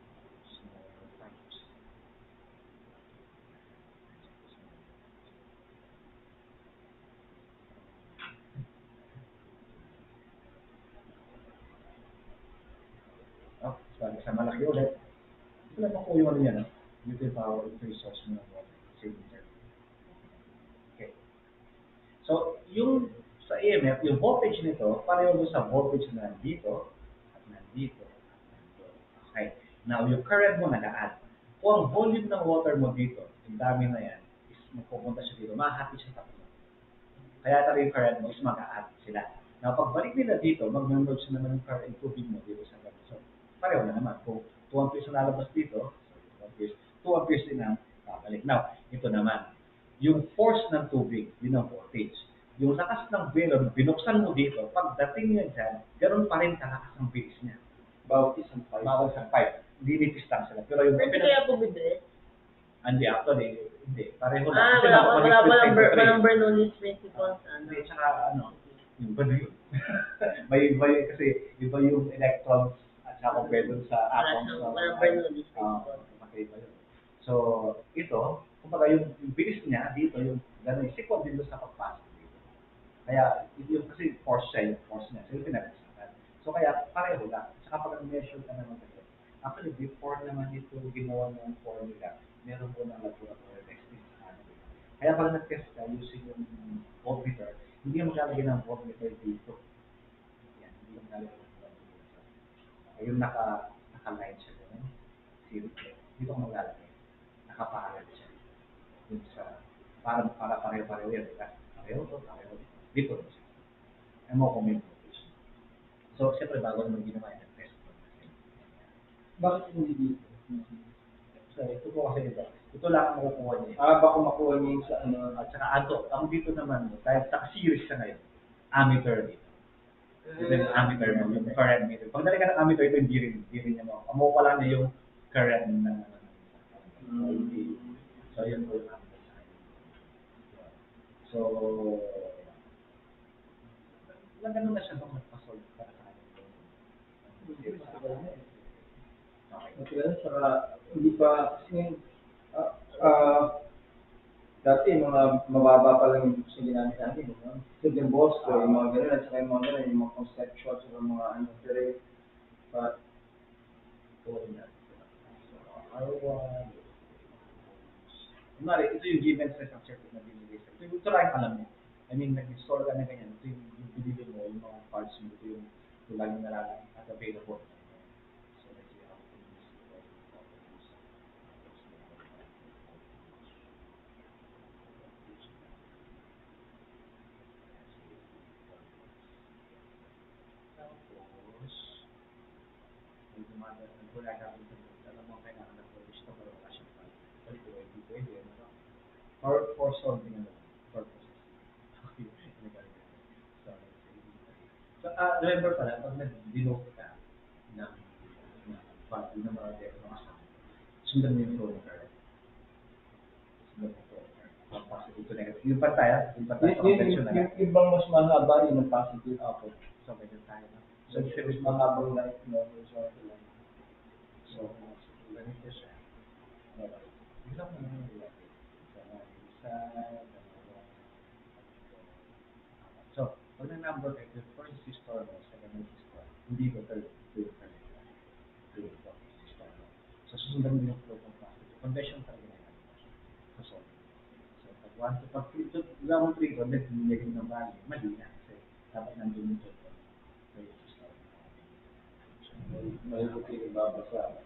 small pipes. Oh, sa malaki ulit. Ito lang po yung ano yan. Dito yung power, ito yung source mo ng water. Same meter. Okay. So, yung sa EMF, yung voltage nito, pareho doon sa voltage na nandito, at nandito, at nandito. Okay. Now, yung current mo nag-a-add. Kung ang volume ng water mo dito, yung dami na yan, is magpupunta siya dito, mahati siya tatlo. Kaya talaga yung current mo is mag-a-add sila. Now, pagbalik nila dito, mag-merge naman yung current tubig mo dito sa ganito. So, pareho na naman. Kung 2 amperes na lalabas dito, 2 amperes din ang babalik. Now, ito naman, yung force ng tubig, yun ang voltage. yung lakas ng balon, binuksan mo dito, pagdating niya dyan, ganun pa rin kalakas ang bilis niya. Bawat isang pipe. Bawal sa pipe. Hindi nipis lang sila. Pero yung Pwede kaya bumibili? hindi, actually, hindi. Pareho lang. Ah, Kasi nakakonect with Type 3. walang Bernoulli's principles. Hindi, tsaka yung ba yun? may kasi iba yung electrons at saka compared dun sa atoms. Walang Bernoulli's principles. Magkaiba yun. So, ito, kumbaga yung bilis niya dito, yung gano'n, sequence din doon sa pagpasok dito. Kaya, yung kasi force siya, yung force niya. So, yung pinag-isakan. So, kaya pareho lang. Tsaka pag measure ka naman kasi, actually, before naman ito ginawa ng formula, meron po ng laboratory testing sa atin. Kaya pag nag-test ka using yung voltmeter, hindi ka maglalagay ng voltmeter dito. Yan, hindi ka maglalagay ng voltmeter dito. Ayun, naka-line siya doon. Series. Dito ka maglalagay. Nakapahalan siya. Dito sa, para pareho-pareho yan, diba? Pareho to, pareho dito. Dito rin siya. Ay mo kung may voltage. So, siyempre, bago naman ginawa yung test. Bakit hindi dito? So, ito po kasi iba. Ito lang ang makukuha niya. Baka makuha niya yung sa ano. At saka ang dito naman, dahil sa series siya ngayon, ammeter dito. Ito yung ammeter mo, yung current meter. Pag nalika ng ammeter, ito hindi rin niya mo. Wala niya yung current na so, yun po yung ammeter sa kanya. So, ganun na siya nung nagpasolve para sa kanya. Okay, saka hindi pa kasi dati mga mababa pa lang yung gusto ginamit natin, no? So, yung Bosco, yung mga ganun, at saka yung mga ganun, yung mga conceptual, saka mga ano, pero but, Kunwari, ito yung given size ng circuit na binigay sa ito. Ito lang alam mo. I mean, nag-install ka na ganyan. Ito yung binili mo, yung mga parts mo. Ito yung lagi na lang at available. So, let's see how we can use it. Tapos, may dumadaan. Wala ka rin. Alam mo, kailangan ng polish na pero wala siyang pala. Hindi pwede. For solving ano, purposes. Okay. So, remember pala, pag nag-denote ka ng value ng mga diagonal, sundan mo yung flow ng current. Sundan mo yung flow ng current. From positive to negative. Yung pantay sa conventional. yung ibang mas mahaba yun ng positive. Okay. So, ganyan tayo. So, mas mahabang light, no? So, ganito siya. Okay. Isang mo yung ilagay. So, pag na-number ka, yung first resistor mo, second resistor, hindi ko third resistor. So, susundan mo yung flow ng positive. Convention talaga na yan. So, pag 3 to 3 ko, nag-negative ng value, mali na. Kasi dapat nandun yung total resistor. May buti babasa.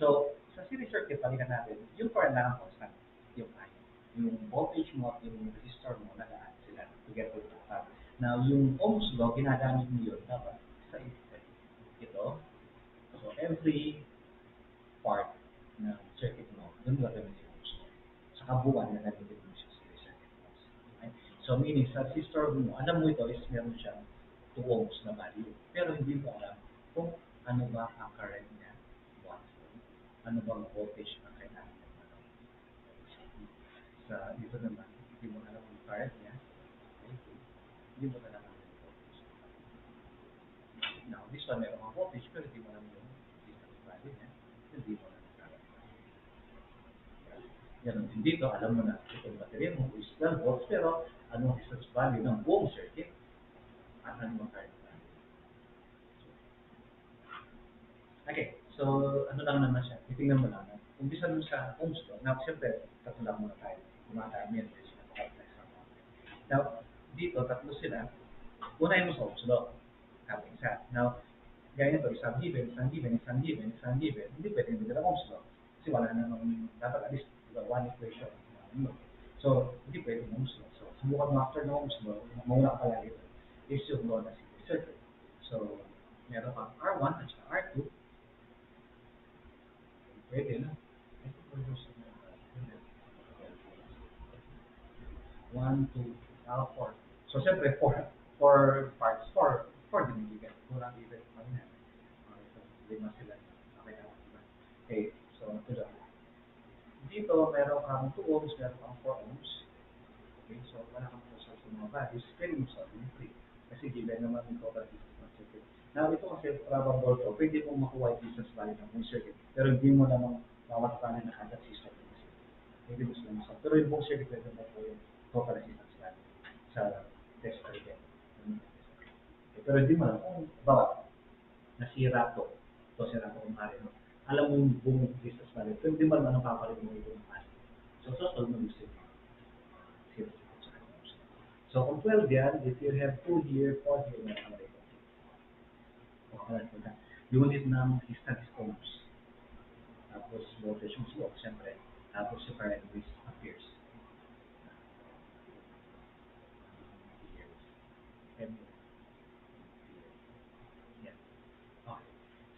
So, sa series circuit, balikan natin, yung current lang ang constant, yung I. Yung voltage mo at yung resistor mo, nag-add sila together. Now, yung Ohm's law, ginagamit mo yun dapat sa ito. So, every part ng circuit mo, doon gagawin si Ohm's law. Sa kabuuan na nagiging mo siya sa series circuit. Okay? So, meaning, sa resistor mo, alam mo ito is meron siyang 2 ohms na value. Pero hindi mo alam kung ano ba ang current niya. Ano bang voltage na kailangan niya. Sa dito naman, hindi mo alam ang current niya. Hindi mo alam ang voltage. Now, this one meron ang voltage, pero hindi mo alam yung distance value niya. Hindi mo alam ang current. Yan din dito, alam mo na itong battery mo is 12 volts, pero ano ang distance value ng buong circuit at ano ang current value. Okay, so ano lang naman siya, titingnan mo lang. Umpisa mo sa Ohm's law. Now, siyempre, tatlo lang muna tayo. Kumakami yan. Now, dito, tatlo sila. Unahin mo sa Ohm's law. Having isa. Now, gaya nito, isang given. Hindi pwede hindi na Ohm's law. Kasi wala namang, dapat at least, one equation. So, hindi pwede Ohm's law. So, subukan mo after ng Ohm's law, mauna ka pala ito. Is yung law na circuit. So, meron kang R1 at R2. Pwede na. Ito po yung gusto mo. 1, 2, 4. So, siyempre, 4 parts. 4 din yung given. Kurang given. Ano yan? Okay, so, 5 sila. Okay na. Diba? Okay, so, ito lang. Dito, meron kang 2 ohms, meron kang 4 ohms. Okay, so, wala kang posal sa mga values. Pwede mo sa 3. Kasi given naman yung total distance ng circuit. Now, ito kasi, parang volto, pwede mo makuha yung distance value ng buong circuit. Pero hindi mo naman mawatapanan na kada system. Pwede mo sila makuha. Pero yung buong circuit, pwede mo makuha yung total resistance value sa test circuit. Pero hindi mo alam kung bawa, nasira to. Ito sira ko kung kaya. Alam mo yung buong distance value. Pero hindi mo alam anong papalit mo yung value. So, solve mo yung circuit. So, kung 12 yan, if you have 2 here, 4 here, meron ka rito. Okay, unit ng distance ohms. Tapos, voltage yung slope, siyempre. Tapos, yung current which appears. And, yeah. Okay.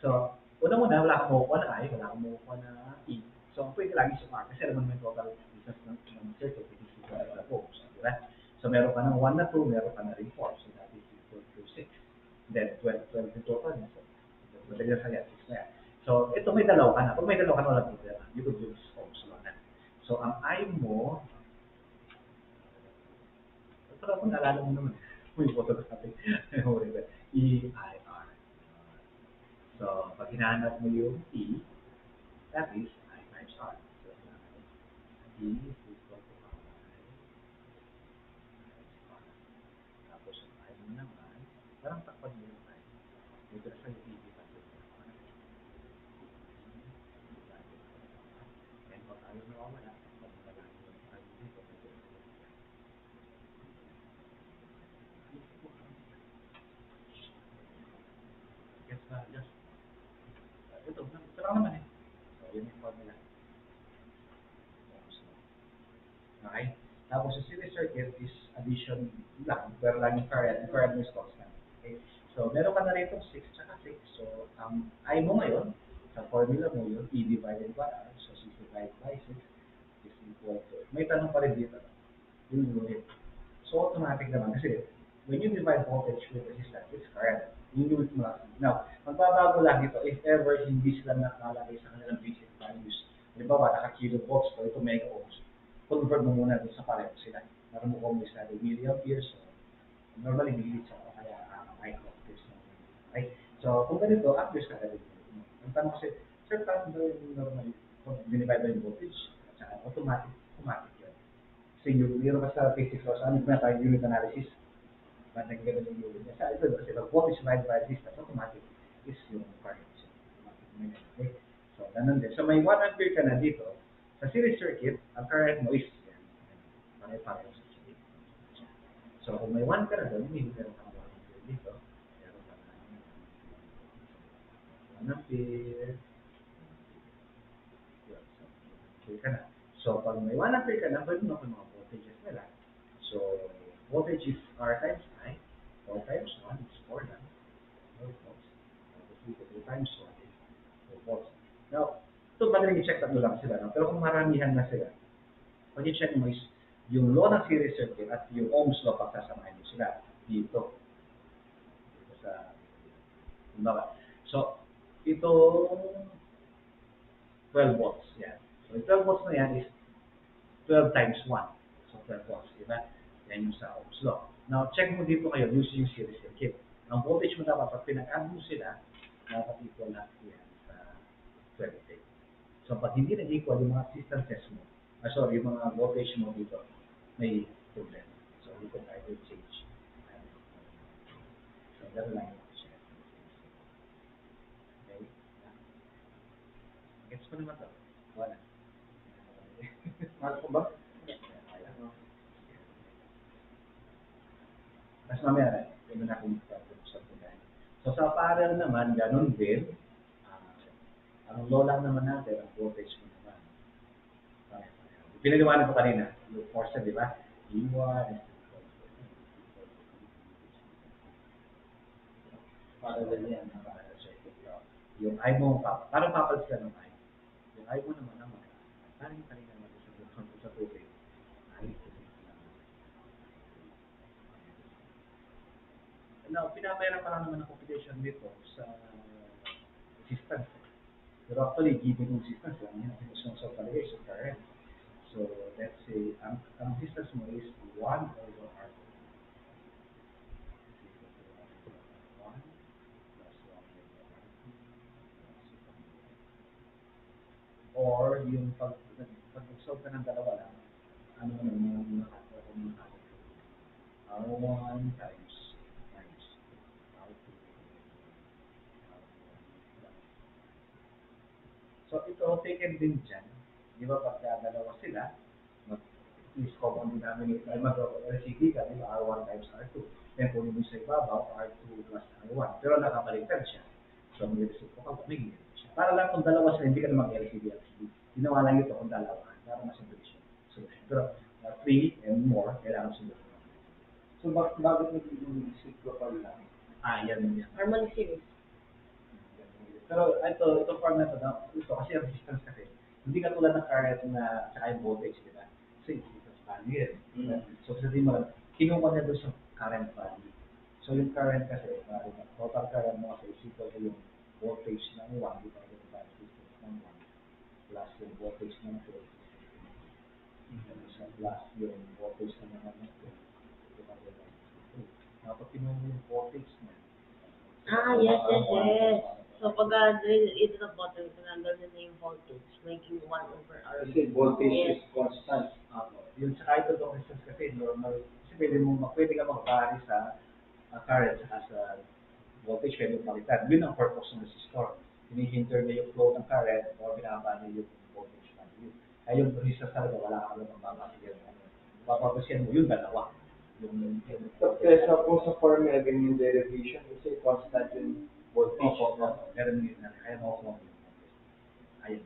So, una-una, wala kang makukuha na I, wala kang makukuha na E. So, pwede lagi sa mark, kasi alam mo naman yung total distance ng circuit, it is equal to the ohms, di ba? So, meron ka ng 1 na 2, meron ka na rin 4. So, that is equal to 6. Then, 12 in total. So, madali sa yan, 6 na yan. So, ito may dalawa ka na. Pag may dalawa ka na, walang problema. You could use ohms lang na. So, ang I mo, ito na kung naalala mo naman, may photo ka natin. E-I-R. So, pag hinahanap mo yung E, that is I times R. So, E is equal to I times R. Tapos yung I mo naman, parang takpan mo yung I. Dito na sa'yo E divided by R. And pag ayaw nawawala, pag nawala yung I dito, medyo gets ba? Just, ito lang naman eh. So, yun yung formula. Okay? Tapos yung series circuit is addition lang, pero lang yung current mo is constant. Okay? So, meron ka na rito 6 tsaka 6. So, ang I mo ngayon, sa formula mo yun, E divided by R, so 6 divided by 6 is equal to, may tanong pa rin dito, yung unit. So, automatic naman, kasi when you divide voltage with resistance, it's current. Yung unit mo lang. Now, magbabago lang dito if ever hindi sila nakalagay sa kanilang basic values. Halimbawa, naka-kilovolts o ito mega ohms. Convert mo muna dun sa pareho sila. Para mo kung may sabi milliamperes, so normally milliamperes ako kaya microamperes na. Okay? So, kung ganito, amperes ka gagawin mo. Ang tanong kasi, sir, paano ba yung normally, kung dinivide ba yung voltage? At saka automatic yun. Kasi yung meron ka sa physics laws, ano yung tayo unit analysis? Ba't nagagano yung unit niya? Sa ito, kasi pag voltage divided by resistance, automatic is yung current. So, automatic. Okay? So, ganun din. So, may 1 ampere ka na dito. Sa series circuit, ang current mo is yan. Pare-pareho sa circuit. So, kung may 1 ka na doon, meron ka na 1 ampere dito. Meron ka na 1 ampere. Yun. So, ampere ka na. So, pag may 1 ampere ka na, pwede mo yung mga voltages nila. So, voltage is R times I. 4 times 1 is 4 lang. 4 volts. Tapos dito, 2 times 1 is 4 volts. Now, ito magaling i-check tatlo lang sila. No? Pero kung maramihan na sila, pag i-check mo is yung law ng series circuit at yung ohms law pagsasamahin mo sila dito. Dito sa, kumbaga. So, itong 12 volts. Yan. So, yung 12 volts na yan is 12 times 1. So, 12 volts. Diba? Yan yung sa ohms law. Now, check mo dito kayo using yung series circuit. Ang voltage mo dapat, pag pinag-add mo sila, dapat equal na yan sa 12. So, pag hindi nag-equal yung mga resistances mo, yung mga voltage mo dito, may problem. So, you can either change. So, gano'n lang yung check. Okay? Gets ko naman ito. Wala. Mahal ko ba? Mas mamaya na, yun na natin sa pagkain. So, sa parallel naman, ganun din, ang low lang naman natin, ang voltage mo naman. Pinaliwanag ko kanina, yung force, di ba? E1 parallel yan, parallel circuit. Yung I mo, parang papalit ka ng I. Ayaw mo naman naman. Taling-taling naman sa tubig. Ayaw ko din lang. Now, pinapera pa lang naman ang competition dito sa resistance. Pero actually, given yung resistance lang, yun ang pinusungsok talaga is yung current. So, let's say, ang resistance mo is 1 over R2. Or yung pag-solve ka ng dalawa lang, ano naman yung R1 times R2. So ito, taken din dyan. Di ba pagka dalawa sila, is common denominator ay mag-recipe ka, di ba? R1 times R2. Then kung yung sa ibabaw, R2 plus R1. Pero nakabaliktad siya. So mag-reciprocal ka, may siya. Para lang kung dalawa sila, hindi ka na mag-LCD. Ginawa lang ito kung dalawa. Para masunod siya. Pero 3 and more, kailangan sunod. So, bakit nagiging reciprocal lang? Yan. Harmonic series. Pero ito form na ito kasi resistance kasi. Hindi katulad ng current na saka yung voltage, di ba? Kasi resistance value yan. So sabihin mo, kinuha niya doon sa current value. So yung current kasi, total current mo kasi is equal to yung voltage ng 1 divided by resistance ng 1 plus yung voltage ng 2 plus yung voltage ng 2 divided by 2. Kapag kinuha mo yung voltage niya, Yes. So, pag ito na bottom, tinanggal na yung voltage, magiging 1 over R. Kasi voltage is constant. Yung saka ito itong resistance kasi normal. Kasi pwede ka mag-vary sa current saka sa voltage, pwede palitan. Yun ang purpose ng resistor. Hinihinter niya yung flow ng current o binaba niya yung voltage value. Ay yung resistance talaga, wala ka naman babasigan. Papapasyan mo yung dalawa. Kaya kung sa formula, ganyan yung derivation, kasi constant yung voltage. Meron yun na. Kaya mo ako. Ayun.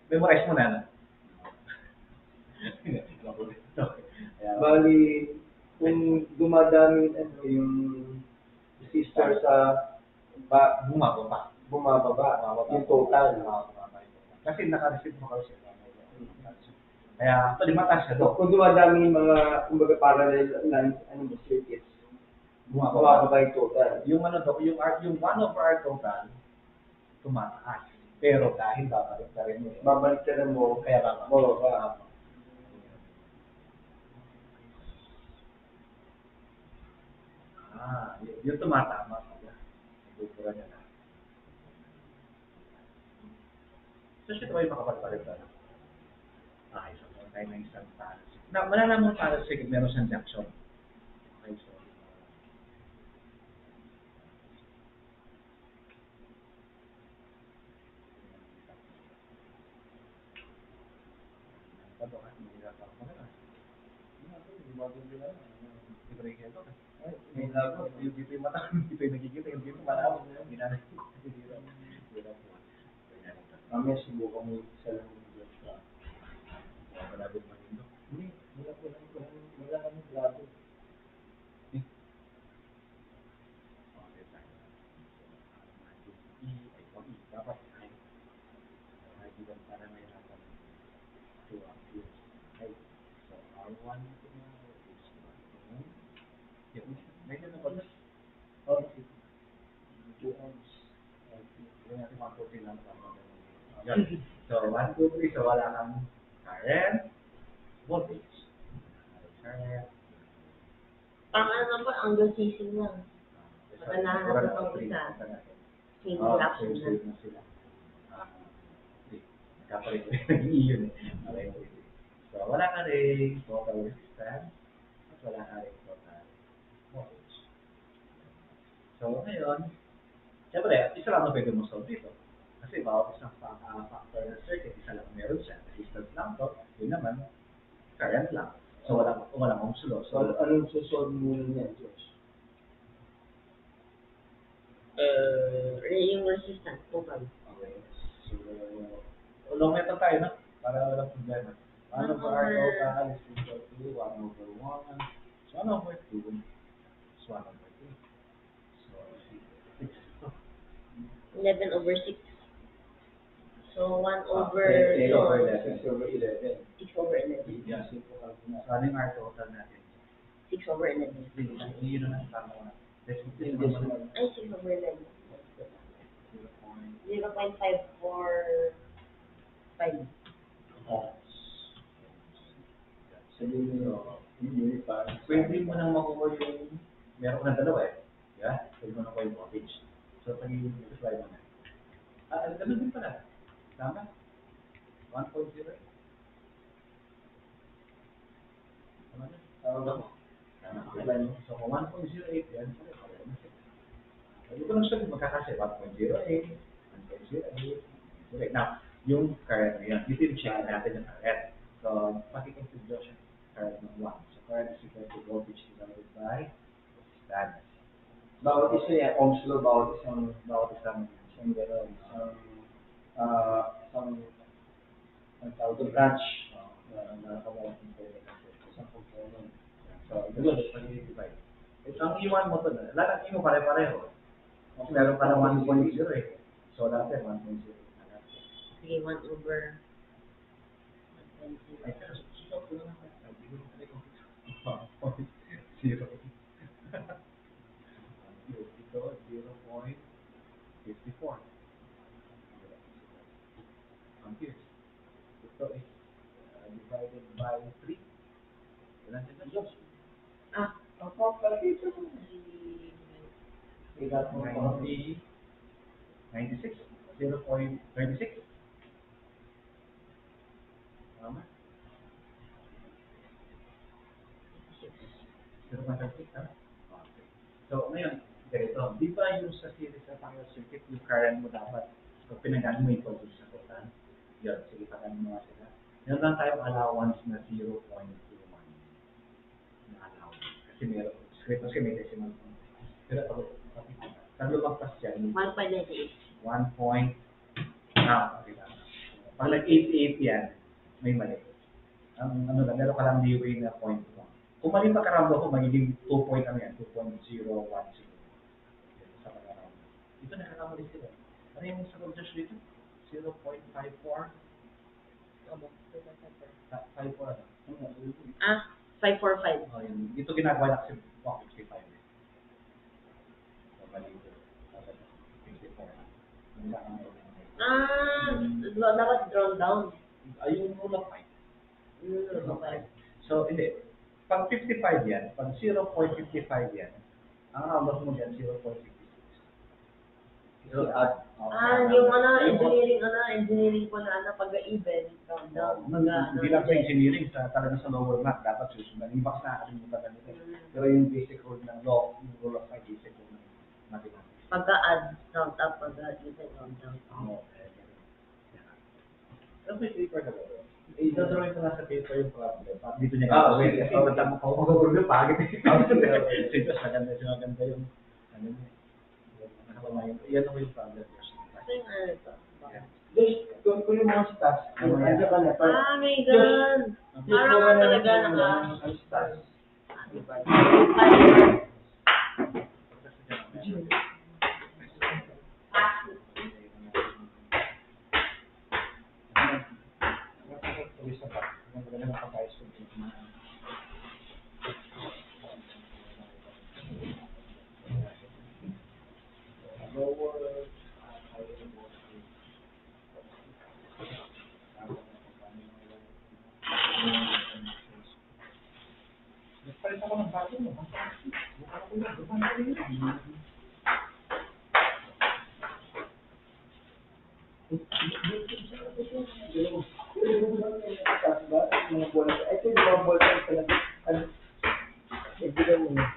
Memorize mo na. Bali, kung dumadami yung resistor sa Bumababa. Yung total. Kasi naka-receive mo kasi. Kaya, ito mataas siya doon. Kung dumadami yung mga, kumbaga parallel lines, circuits, bumababa yung total. Yung yung 1 over R total, tumataas. Pero dahil babalik ka rin mo. Babalik ka rin mo, Kaya bababa. Yung tumatama. Bubura niya na. So, siya ito ay makapagpalit na. Okay, so tayo na isang parallel. Malalaman mo parallel circuit, meron siyang junction. Okay, so. May lago, dito yung mata, dito yung nakikita, yung dito malabo. Mamaya subukan mo isa lang yung Diyos ka. Wala din manindo. Hindi, wala kami lago. Dapat ay kita para may halaman 2 amperes. Okay. So R1 is medyo na pala. Oh, 2 ohms. Yung natin 140 lang yan. So 1, 2, 3. So wala kang current, voltage. Current. Ano ba, hanggang sisig lang. Pagkanahanap ng isa, single action na. Sila. Kapalit ko nag-iyon So, wala ka rin total resistance at wala ka rin total voltage. So, ngayon, siyempre, isa lang na pwede mo solve dito. Kasi bawat isang factor ng circuit, isa lang meron siya. Resistance lang to, yun naman, current lang. So, walang ohms law. So, anong susolve muna niya, Diyos? Yung resistance, total. Okay. So, long method tayo, no? Para walang problema. 1 over R total is equal to 1 over 1. So, 1 over 2 is 1 over 3. So, 6. 11 over 6. So, So, 1 over, 10 over 11. 6 over 11. 6 over 11. Yeah. So, ano yung R total natin? 6 over 11. Yun naman, tama ko na. Yung decimal. Ay, 6 over 11. 0.545. Sabihin mo, yung pa. Pwede mo nang makuha yung, meron ko na dalawa eh. Yeah? Pwede mo na ko yung voltage. So, pag i-apply mo na. Ganun din pala. Tama? 1.0. Tama na? Tama. Tama. So, kung 1.08 yan, pareho na siya. Pwede ko lang sabi, magkakasya 1.08, 1.08. Now, yung current na yan, dito yung check natin yung current. So, pakiconfigure siya current ng 1. So, current is equal to voltage divided by resistance. Bawat isa yan, Ohm's law, bawat isang Isang gano'n, ang tawag doon, branch. nakakawalan ng pwede. Isang component. So, yun, pag-i-divide. Ang iwan mo to, lalagay mo pare-pareho. Kasi meron pa ng 1.0 eh. So, dati 1.0. Sige, 1 over 1.0. Ay, pero susok ko lang. Sabi ko, 1.0. Ito, 0.54. Amperes. Ito is divided by 3. Ilan sila Diyos? Ang pagkakita mo. 96. 0.36. Tama? 0.36, tama? Okay. So, ngayon, ganito. Di ba yung sa series na parallel circuit, yung current mo dapat, so pinagano mo yung voltage sa total? Yun, sige, pagano mo nga sila. Meron lang tayong allowance na 0.21 na allowance. Kasi meron, kasi may decimal point. Pero pag lumagpas dyan, 1.98. 1 point, okay lang. Pag nag-88 yan, may mali. Ang ano lang, meron ka lang leeway na 0.1. Kung mali pagkaramdo ko, magiging 2 point ano yan, 2.010. Sa pagkaramdo. Ito nakakamali sila. Ano yung sa voltage dito? 0.54. 54 ano? 545. Oh, yun. Dito ginagawa na kasi 155. So, mali ito. 54. Dapat drawn down. Ayun rule of 5. So, hindi. Pag 55 yan, pag 0.55 yan, ang number mo dyan, 0.56. So, Yung engineering ko na pag-even, drawn down. Hindi lang sa engineering, talaga sa lower math, dapat susundan. Yung box na nakalimutan na nito. Pero yung basic rule ng law, yung rule of 5, basic rule ng mathematics. Pagka-add, round up, pagka-even, round down. Pero may paper ka ba? Idodrawin ko nga sa paper yung problem. Dito niya gagawin. Kasi matang mo mag-problem, pagit. Sige, maganda yung ano niya. Yan ako yung problem. Kasi nga ito. Just, kung yung mga stars, nandiyan ka na. My God! Parang nga talaga Ang stars. Nagpalit ako ng bago mo. Bukan ko yun. Mga bola. Ito yung mga bola sa talaga. Ibigay mo na.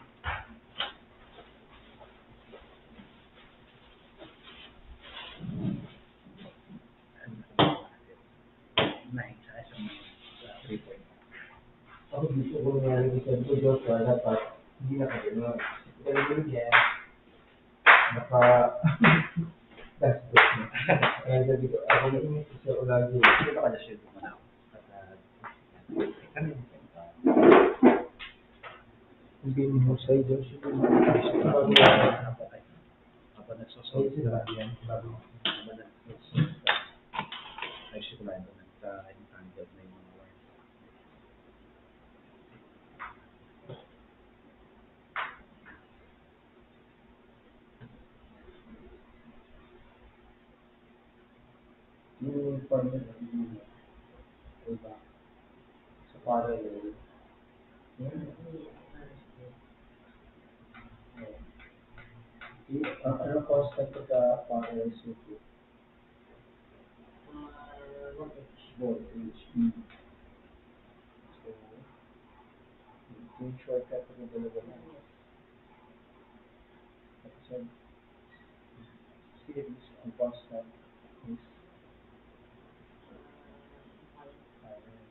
Ako gusto ko nangyari sa Diyos, dapat hindi na kayo nun. Pero yun yan, that's good. Kaya sabi ko, ako mainit ko siya lagi. Ito ka na siya dumanaw. Hindi mo sa Diyos, hindi mo Habang nagsosolve sila, yan. habang nagsosolve Yung formula, diba? Sa parallel. Yun. Ano constant pagka parallel circuit? Voltage. So, yung shortcut ng dalawa na. So, series ang constant is parallel.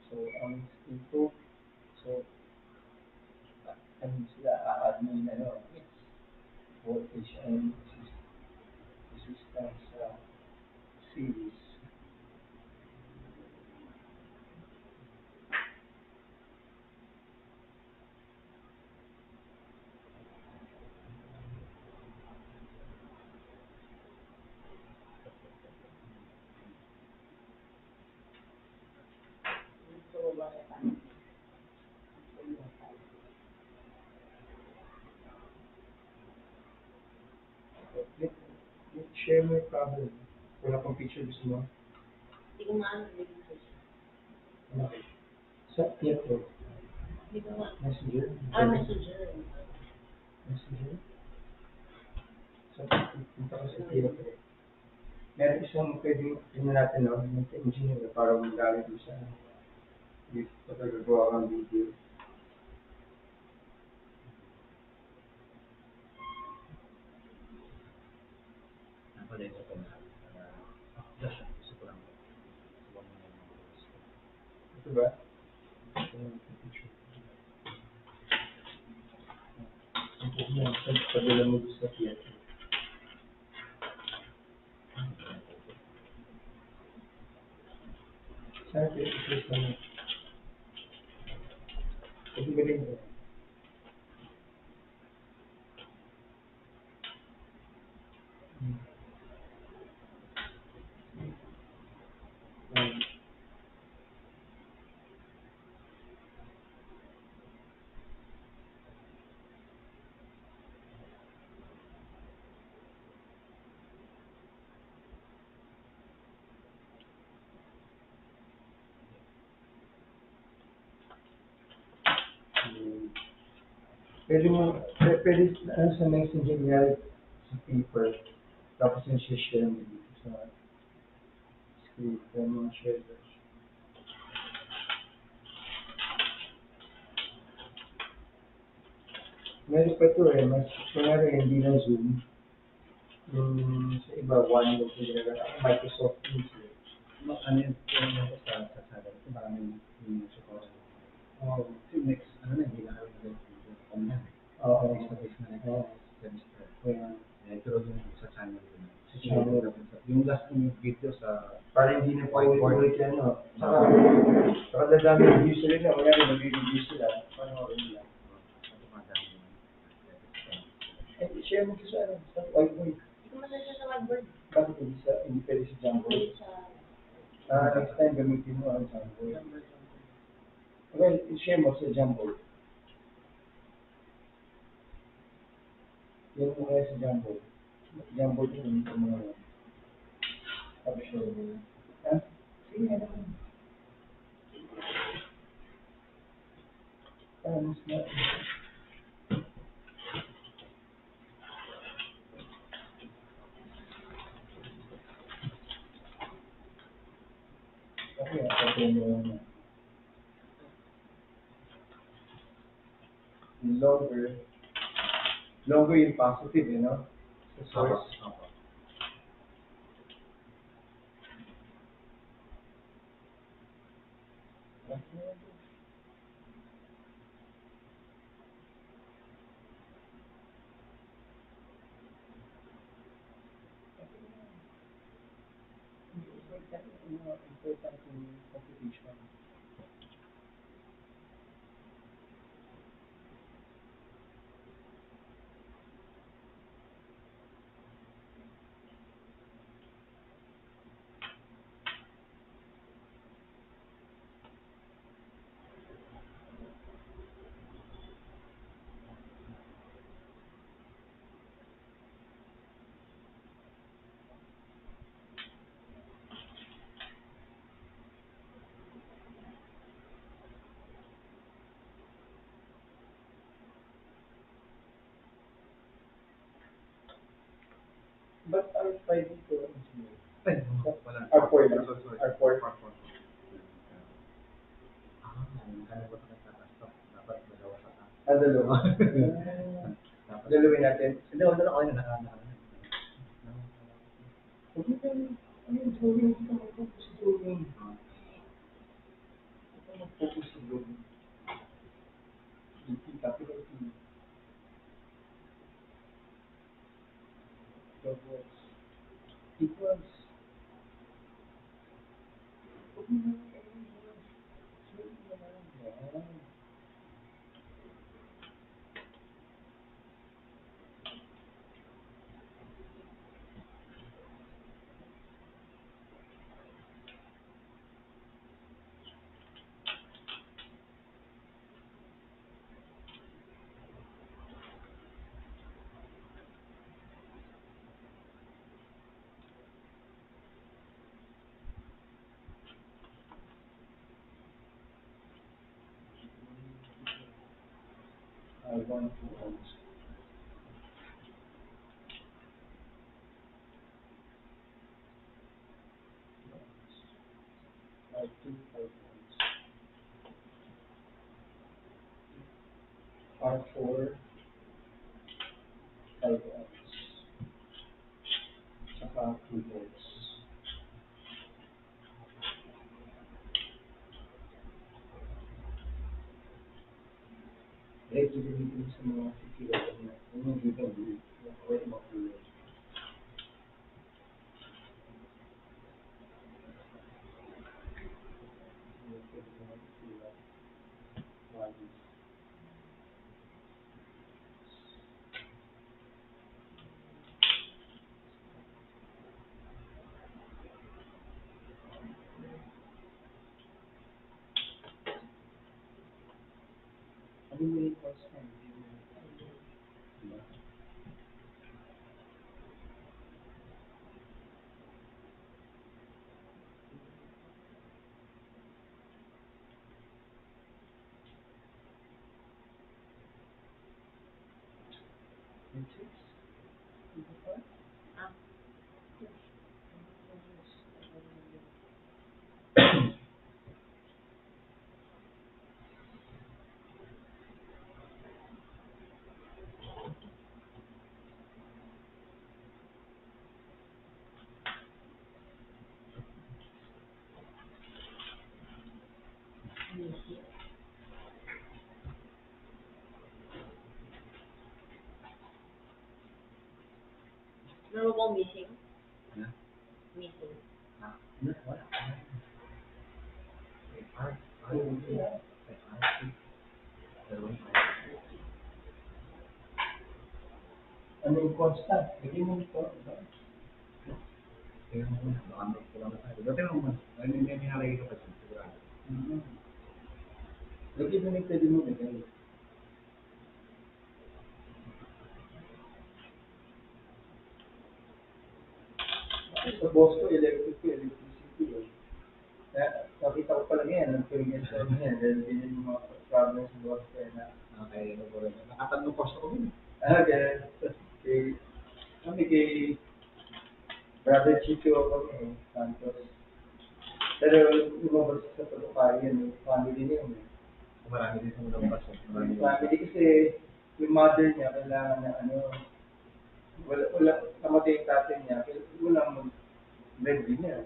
So, ang input, so, ano sila, a-add mo yung voltage and resistance sa series. Share mo yung problem. Wala pang picture gusto mo? Hindi ko maano, hindi ko maano. Okay. Sa Pietro. Hindi ko maano. Messenger. Messenger. Messenger. So, punta ka sa Pietro. Meron isang pwedeng tingnan natin, no? Yung engineer para magaling doon sa pagkagawa ng video. Ako din ito na. Just, gusto ko lang. Ito ba? Ito yung picture. Ang puhunan, pagdala mo doon sa Pietro. Saan ito yung picture sa mga? Pwede ba rin ito? Pwede mo, pwede ano sa messenger niya sa paper, tapos yung share mo dito sa screen, kaya mga share. Meron pa ito mas kunwari hindi na Zoom, yung sa iba, OneNote yung ginagawa, Microsoft Teams. Ano yun, ko sa sala. Ito maraming yung support. Oo. Next, ano na, hindi na kami online. Oo. Face-to-face na semester. Kaya, Pero yung sa channel yun. sa channel. Yung last yung video sa para hindi na po ulit yan, no? Saka dadami yung views sila na, kaya nag-review sila, panoorin nila. Share mo ito sa whiteboard. Hindi ko maano siya sa whiteboard. Bakit hindi pwede sa Jamboard? Next time gamitin mo ang Jamboard. Well, share mo sa Jamboard. Yan mo kaya sa Jamboard. Jamboard yung mga option. Ha? Sige, ano mo. Mas na. Okay, ako mo yung longer yung positive, you know? Sa source. Important yung computation. Ba't R5 dito? Ay, wala. R4 lang. Sorry. R4. Nakalimutan ko sa taas. Dapat dalawa sa taas. Dalawa. Dalawin natin. Hindi, wala ko yun. Huwag mo tayo, drawing, hindi ka mag-focus sa drawing. Huwag ka mag-focus sa drawing. Hindi, capital T. Equals. Equals. Huwag mo na, yan. I1 equals. I2 equals. R4 5 volts. Saka 2 volts. Eh, gagamitin sa mga sikilaw na yung given rule. Pwede makulong. Ano yung constant? Ah, meron mo bang missing? Ano? Missing. Wala. Ano yung constant? Bigyan mo ito. Tingnan mo muna. Baka may kulang na tayo. Tingnan mo muna. May halagay ka pa dyan. Sigurado. Lagi mo yung pwede mo bigay. Sa boss ko, electricity. Kaya, nakita ko pala yan, ang prevention niya, dahil din yung mga problems sa boss ko na. Okay. Nakatanong course ako yun. Ganun. Kami kay Brother Chico kami, Santos. Pero lumabas sa Pagkapayan, yung family niya yun. Marami din sa mga course. Yung family kasi, yung mother niya, kailangan na wala, namatay yung tatay niya, kaya walang breadwinner.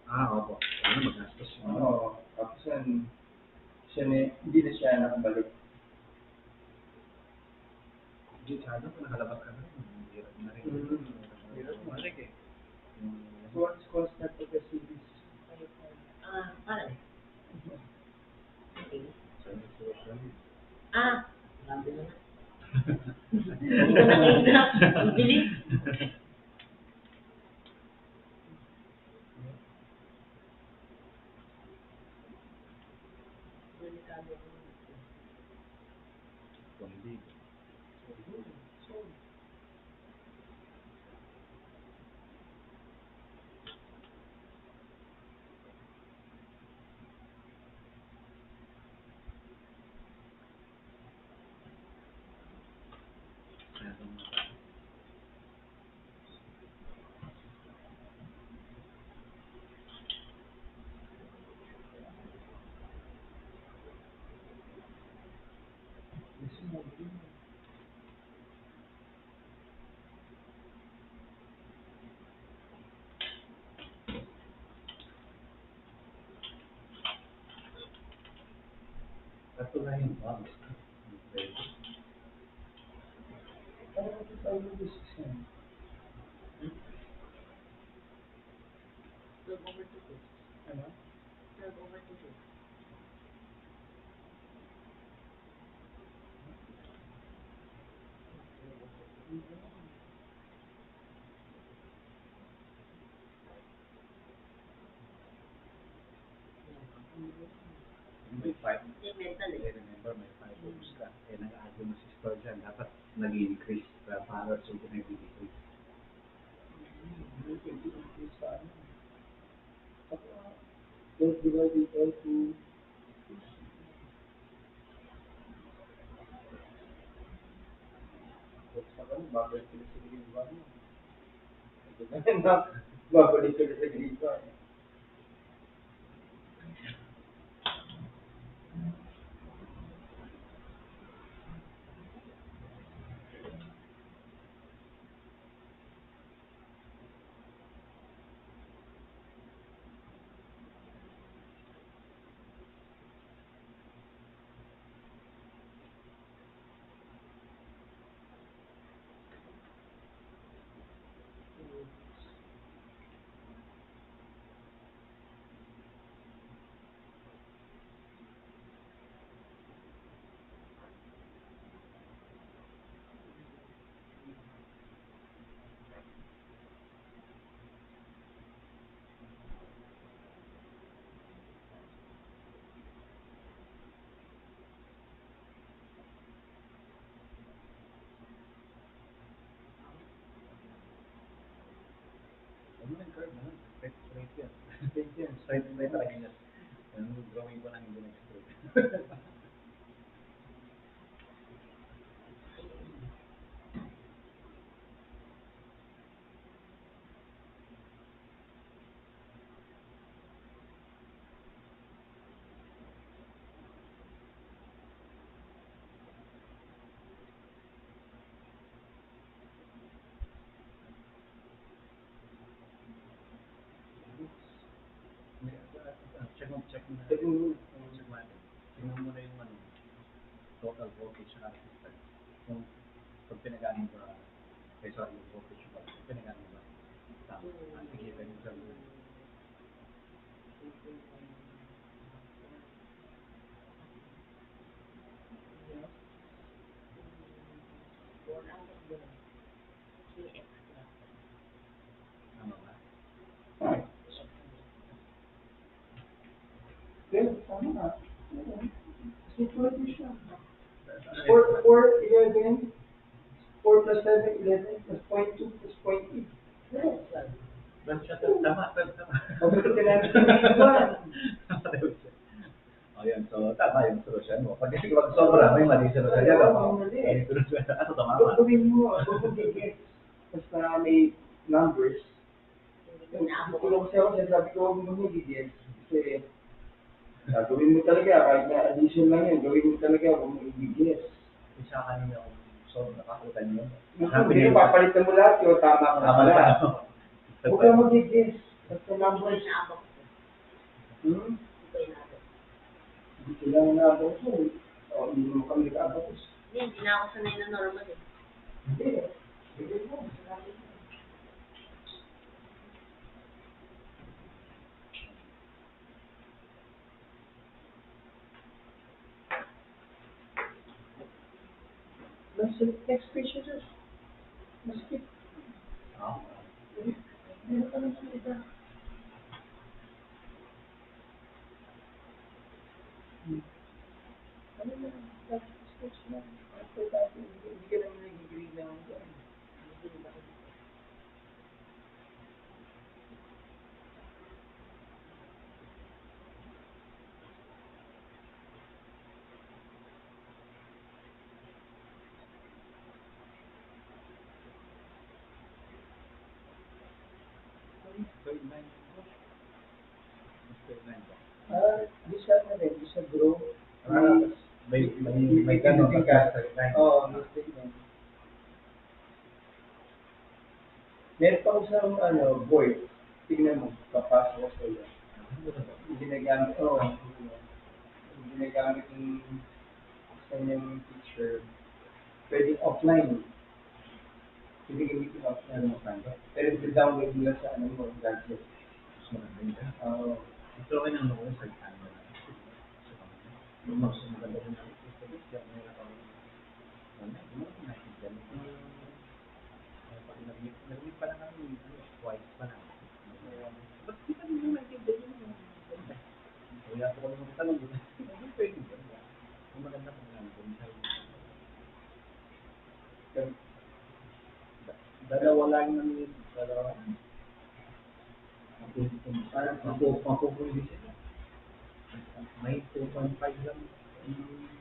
Opo. Ano magastos yun? Oo. Tapos hindi na siya nakabalik. Hindi, sana kung nakalabas ka na rin. Hirap na rin. Hirap mo. Balik eh. Constant pagka-series. Parang. Okay. Grabe na. Hindi ko nakita. Ang bilis. Delikado ko. Kundi. Sakto na yung bombs. Ano ito tayo yung business yan? 12 over 2 po. Ano? 12 over 2 po. May 5. Hindi, mental eh. Remember, may 5 books ka. Eh, nag-argue na si Store dyan. Dapat nag-increase. Para so nag-decrease. Hindi pwede increase sa ano. Saka, 12 divided by 2. Saka, babalik sila sa green bar. Babalik sila sa green bar. Ano yung curve na? Straight yan. Straight yan. Straight talaga yan. Yung drawing ko lang hindi nag-straight. Check mo. Check mo natin. Tingnan mo na yung ano, total voltage na resistance. Kung pinagaling ba, sorry, yung voltage ba, kung pinagaling ba, tama. Sige, ganun sa mga. Ano ba? Then, tama na. Kasi pwede siya. 4, 4 plus 7, 11, plus 0.2, plus 0.8. Tama. Pagkakita namin sa green Oh, yan. So, tama yung solusyon mo. Pag sobra, may mali solusyon yan. Mali solusyon. Ano tama? gawin mo, huwag mo gigit. Basta may numbers. Tulong kasi ako, sinasabi ko, huwag mo gigit. Kasi, gawin mo talaga, kahit na addition lang yun, gawin mo talaga, huwag mo i-gigit. Isa kanina yung sobra, nakakutan nyo. Hindi mo papalitan mo lahat yun, tama ka na pala. Huwag ka mag-gigit. Basta numbers. Hindi kailangan na ako so. O, hindi mo kami nag-abacus. Hindi na ako sanay na normal eh. Hindi. Hindi mo. Next question, sir. Maskip. Meron ka lang salita. Ano na? Sketch na. Hindi ka naman nag-agree na ako. Di siya na rin, di siya grow. May ganun ka sa line. Oo, may statement. Meron pa ko sa board. Tignan mo, papasok ko sa iyo. Hindi ginagamit, Hindi ginagamit yung kanyang picture, pwedeng offline. Hindi gamitin offline. Pero download mo lang sa ano mo, gadget. Mas maganda yun. Oo. Ito rin ang mga sa camera. Yung mas maganda rin ang ito. Nag-meet pa lang kami, twice pa lang. Ba't di pa rin mo naintindihan yun? Kaya ako naman tanong yun. Hindi pwede ba? Kung maganda pa lang doon sa dalawa lang namin, dalawa. Parang mapupundi sila. May 2.5 lang.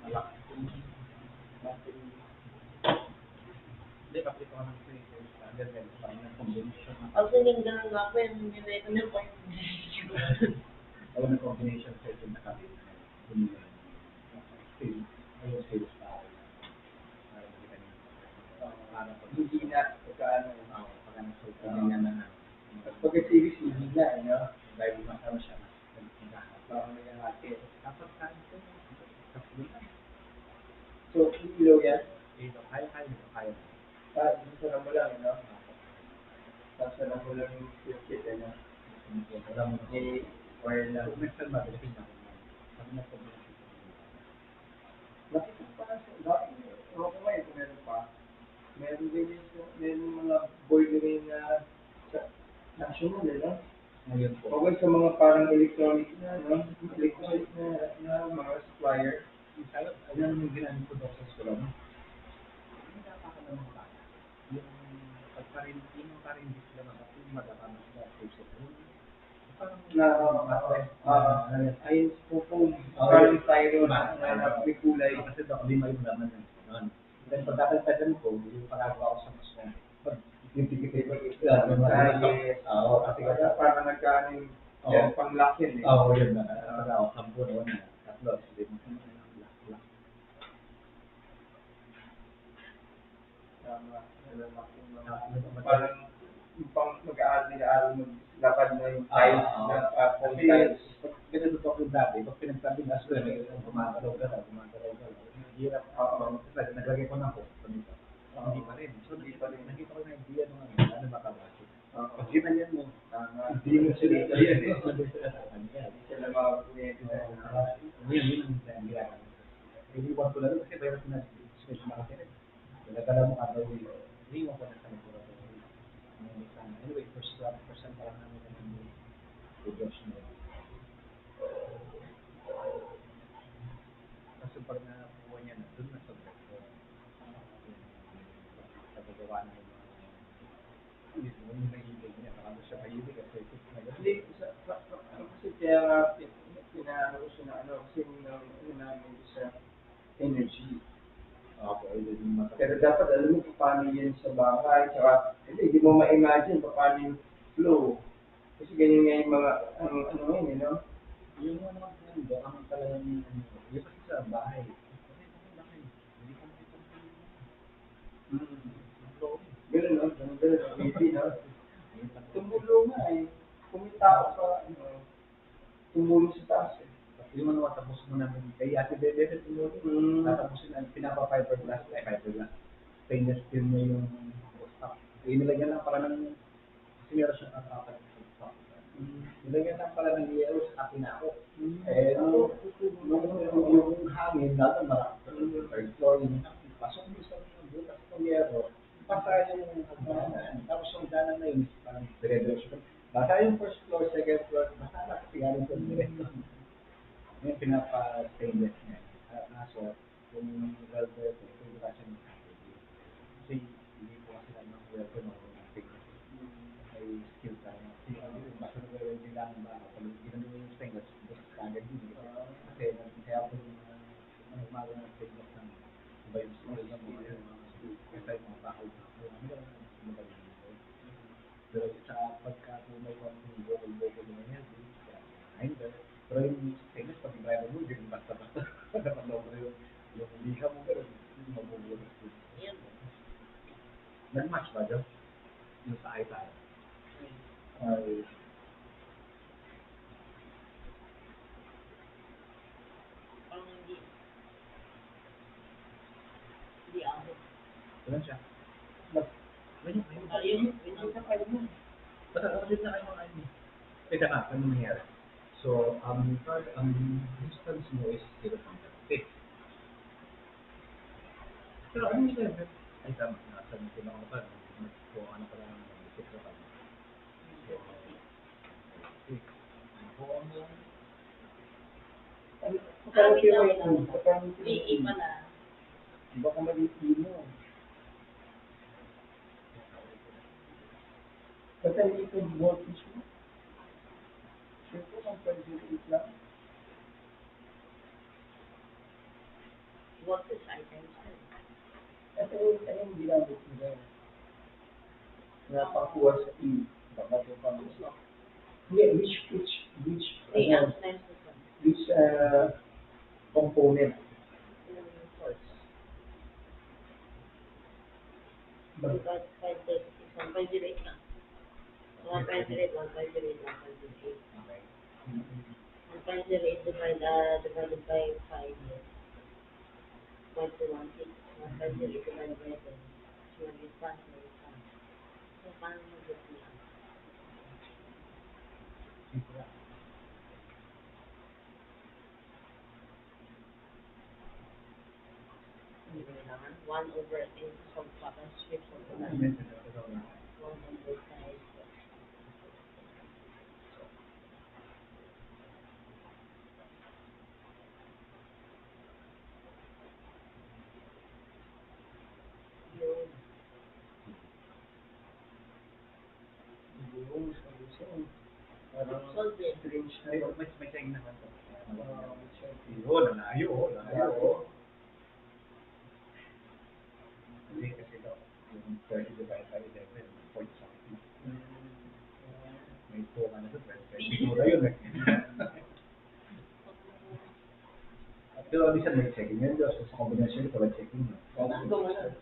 Malaki. Hindi, kapit ko ng 3 standard and parang ng combination. Ang sininggan nga ako yung nilay ko ng point. Ako ng combination set yung nakapit. Ayun, sales pa. Hindi na pagkaano. Pagka nagsulta niya na. Pagka-series, hindi na, ano? Dahil masama siya. Parang may natin. Dapat kain ko. So, ilaw yan? Kaya. Isa mo lang, ano? Isa mo lang yung circuit, ano? Wire lang. Minsan ba, bilhin na. Sabi na po. Nakita ko pa sa dati. Ewan ko ngayon kung meron pa. Meron din yung mga board rin na sa national, ano? Ngayon po. Okay sa mga parang electronic na, ano? Electronic na mga supplier. Ano yung ginamit ko daw sa school? Hindi napakalaman pa. Yung pagparindi, yung parindi sila mga yung magkakamas na puso. Parang ayun po parang styro na may kulay. Kasi daw, lima yung laman ng then pagkakagtagan ko, yung pagkagawa ko sa mas na Yes. Oo, kasi parang nagkano yung pang-lock yun eh. oo, yun na. Pagkagawa, 10 noon na. Tatlo, lima. Tama. Parang yung pang mag-aaral maglakad na yung tiles na phone tiles. Ganito ko yung dati, pag pinagsabi na school, gumagalaw ka. Hirap. Naglagay ko ng post. Hindi pa rin. So, nakita ko na idea nung ano makabati. Pag ginanyan mo, hindi mo sila yan eh. Hindi sila makakunyente na. Yun ang ginagawa. Iniwan ko na rin kasi mayroon na space makakita. Nagkala mo kada iniwan ko na sa mga anyway, first pa lang namin ng videos na kasi pag nakuha niya na doon na sa break pagagawa na yung hindi mo yung nahihigil niya nakalo siya mahilig kasi Hindi, kasi kaya nga pinaano ko siya na ano, kasi yung namin sa energy. okay, Pero dapat alam mo kung paano yan sa bahay, tsaka hindi mo ma-imagine kung paano yung flow. Kasi ganyan nga yung mga, ano yun, you know? yung mga yung ang talagang yung kasi sa bahay hindi ko Ganun, no? Ganun, easy, no? Tumulong nga eh. Kumita ako sa, tumulong sa taas eh. yung mga tapos mo namin kay Ate Bebe tumulong tatapusin na pinapa-fiberglass stainless steel na yung stock inilagyan lang para ng kasi meron siyang kakapat nilagyan lang pala ng yero sa akin ako yung hangin lalo marami third floor yung pasok mo sa butas ng yero basta yung tapos yung danan na yun parang dire-diretso basta yung first floor, second floor basta kasi galing sa diretso yung pinapa-stainless niya. Kaso, kung welder ko, kung wala siya ng kasi hindi po kasi lang ng welder ng stainless. Ay skill tayo. Kasi basta nag-welding lang ba, pag ginano yung stainless, basta kagad din. Kasi kaya po yung umaga ng stainless ng iba yung skill ng mga yun. Kasi yung mga bahay na pero sa pagka may konting bukol-bukol naman yan, pero yung stainless, pag i-driver mo, hindi basta-basta. Napanood mo yung liha mo, pero hindi mabubulas din. Nag-match ba, Joe? Yung sa iPad? Ay, Ganun siya. Mas, Ganyan kayo. Ayun. hindi na kayo mo. Basta kapatid na kayo mga ayun. Teka nga, ano nangyayari? So, ang distance mo is 0.6. Pero ano yung level? Ay, tama. Nasa mo sila ka pa. Kung ano pa lang ang isip ko pa. So, 6. Nakuha mo lang. Kapag wait lang, yung wait lang. kapag VA pala. baka mali-pi mo. Basta hindi ito voltage mo. Sure po, 1.08 lang. Voltage items. Ito yung ginamit nila. Na pangkuha sa E. Baka ito pang hindi, which, 3 amps times this one. which component. Source. Ba- Divide 536, 1.08 na. 1.08, 1.08, 1.08. Okay. 1.08 divided by 5 is 0.216. 1.08 divided by 10 is 1.1. So, paano mag-get niya? Hindi kailangan. 1 over 8 solve pa. Tapos strip solve pa. 1 over 5. Yun. Yung solution. Parang Solve it. strange na Ay, yun. may saying naman to. Siyempre. Yun, nalayo. Hindi kasi daw, yung 30 divided by 11, 40 something. May 2 ka na doon, 22 na yun eh. Pero minsan may checking yun, Diyos. Sa kombinasyon, ito may checking yun. Ito mo na.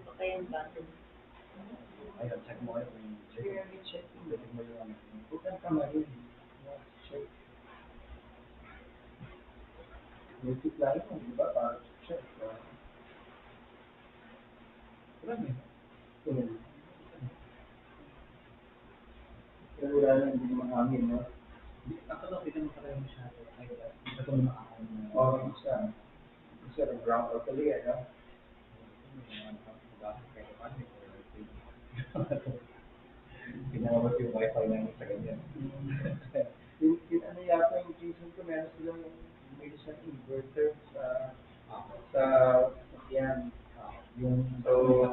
Baka yung button. Ayun, check mo kayo kung yung Sige, checking. check. Check mo yung ano. Huwag kang kamarin. Check. Multiply mo, di ba? Para check. Marami. Pero wala na hindi mahangin, no? Ako lang, hindi naman pala yung masyado. Ay, isa ko naman ako. O, isa ng ground out talaga, no? Pinawat yung wifi namin sa ganyan. Yung ano yata yung Jason ko, meron silang may isang inverter sa sakyan. Yung So,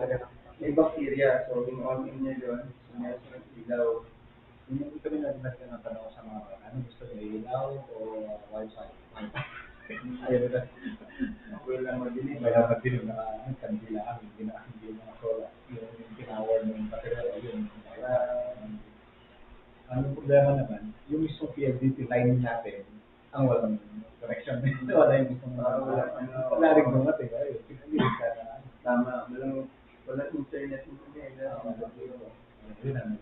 may bacteria. So, yung on-in niya doon, so meron silang ilaw. yung kami nag-nag ng tanong sa mga ano gusto niya ilaw o wifi. Ayun na. Wala madilim. Kaya madilim na kandila hindi na solar. Yung tinawar ng baterya yun. Ang problema naman, yung mismong PLDT line natin, ang walang connection. Wala yung mismong wala rin dumating. Ayun, pinagilid ka na. Tama. Walang internet mo niya. Yun ang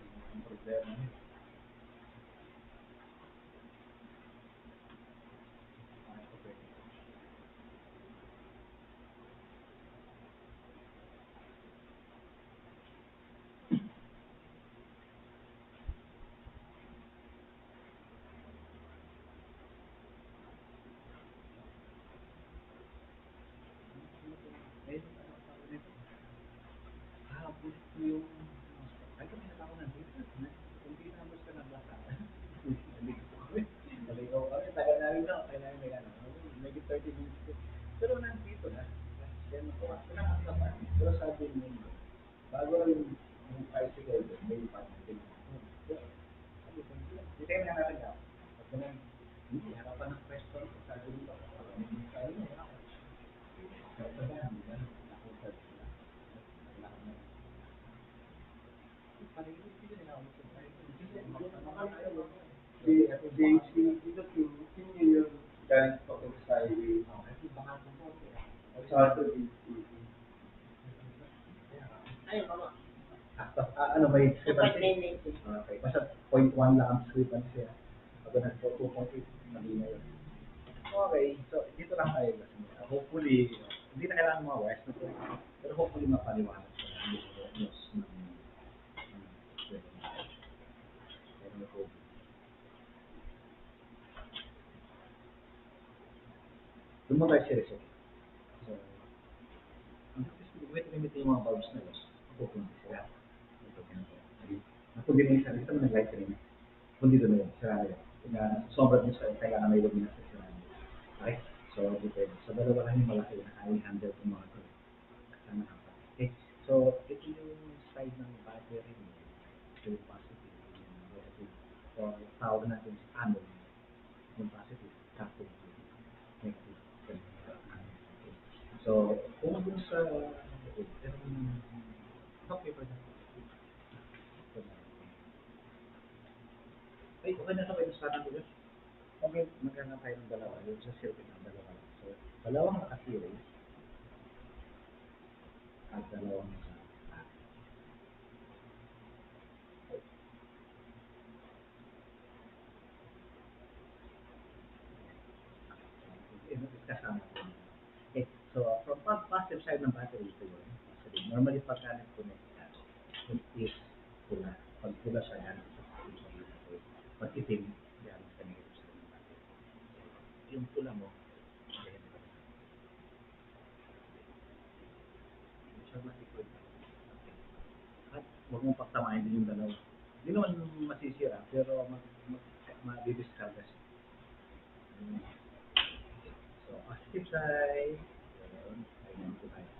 problema. Yung ay kami na ako nandito. Hindi na gusto na basa. Naligaw kami, tagal namin na, kaya namin may ano, maybe 30 minutes. Pero nandito na. Then ako, pinakatapan. Pero sabi niyo, bago yung tricycle doon, may panatin. Hindi tayo na natin daw. Pag ganun, hindi, harapan ng pwesto, sabi niyo, sabi niyo, hindi na, nakuha sila. JC, dito yun yung galing pa ko sa highway. Sa ito, Ayun, mama. Ano may discrepancy? 2.990. Okay, basta 0.1 lang ang discrepancy. Pag na 2.8, mali na yun. Okay, so dito lang tayo. Hopefully, hindi na kailangan mga wires na to. Pero hopefully mapaliwanag sa news ng pero may COVID. Doon mo tayo serious, okay? So, ang wait limit yung mga bulbs na yun, pupunti sila. Ito, ganito. Napundi mo yung sarili, ito mo nag-light rin. Kundi doon na yun, sarili. Sobrang nyo sa kailangan may luminas sa sarili. Okay? So, depende. So, dalawa lang yung malaki na kaya handle itong mga ito. Kasama ka pa. Okay? So, ito yung side ng battery mo. Ito yung positive, yung negative. So, tawag natin sa anode. Yung positive, cathode. Negative. Okay. So, kung dun sa okay pa na. Ay, okay na sa kayo sa akin yun. Okay, magkana tayo ng dalawa. Yung sa circuit ng dalawa. So, dalawang naka-series at dalawang naka-pack. Kasama ko. Okay, so from positive side ng battery ito yun. Positive. Normally, pagka nag-connect ka, it is pula. Pag pula siya, yan sa positive. Pag itim, yan sa negative side ng battery. Yung pula mo, automatic. At huwag mong pagtamahin din yung dalawa. Hindi naman masisira, pero mabibiskarga siya. So, positive side, ayun ko tayo.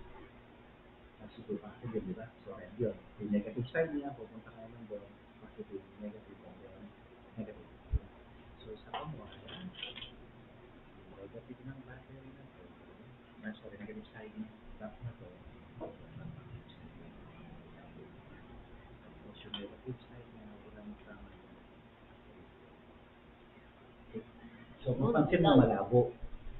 Positive, positive, di ba? So, red yun. Yung negative side niya, pupunta kayo ng doon, positive, negative, negative. So, sa kamuha, yan. Negative ng battery na to. Sorry, negative side niya. Tapos na to. Tapos yung negative side niya, walang drama. So, kung pansin mo malabo,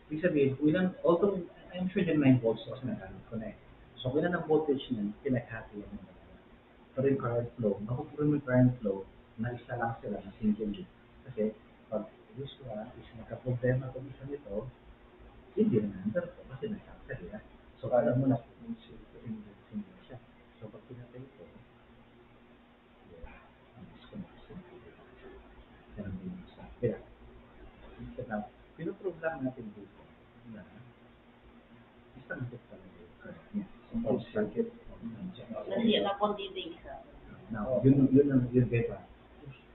ibig sabihin, although I'm sure din 9 volts kasi nag-connect. So, kung ilan ang voltage niyan, pinaghati yan mo. Pero yung current flow, makukurin mo yung current flow na isa lang sila na single loop. Kasi, pag use ko is nagka-problema kung isa nito, hindi na number ko kasi nag-factor yan. So, alam mo na kung single siya. So, pag pinatay ito, ang disconnection. Yan ang din sa kaya. Now, pinoprove lang natin dito na isang hit talaga yung current niya. So, circuit. Kasi na-condite isa. Now, yun diba?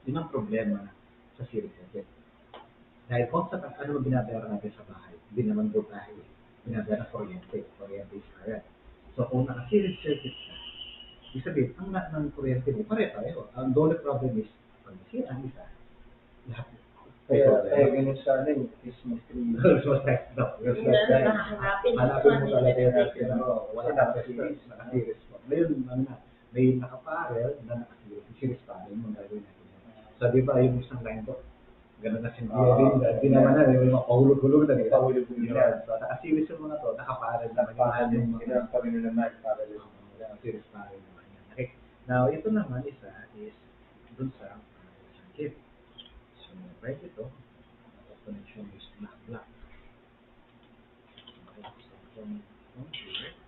Yun ang problema sa series circuit. Dahil kung sa ano binabayaran natin sa bahay, hindi naman voltahe. Binabayaran kuryente. Kuryente is current. So, kung naka-series circuit ka, ibig sabihin, ang lahat ng kuryente mo, pare-pareho. Ang only problem is, pag nasira ang isa, lahat. Kaya ganun sa ano yung Christmas tree. Christmas test daw. Hanapin Hanapin mo talaga yung wala naka-series mo. Ngayon, ano na, may nakaparel na naka-series. Series pa rin mo gagawin natin. So, di ba yung isang line to? Ganun na simple. Di naman na, may mapahulog-hulog na. Pahulog-hulog na. So, naka-series yung mga to, nakaparel na. Nakaparel yung mga pagino naman, parel yung mga series pa rin naman yan. Okay. Now, ito naman isa is dun sa circuit. So, right ito, connection is black. Okay, so from here.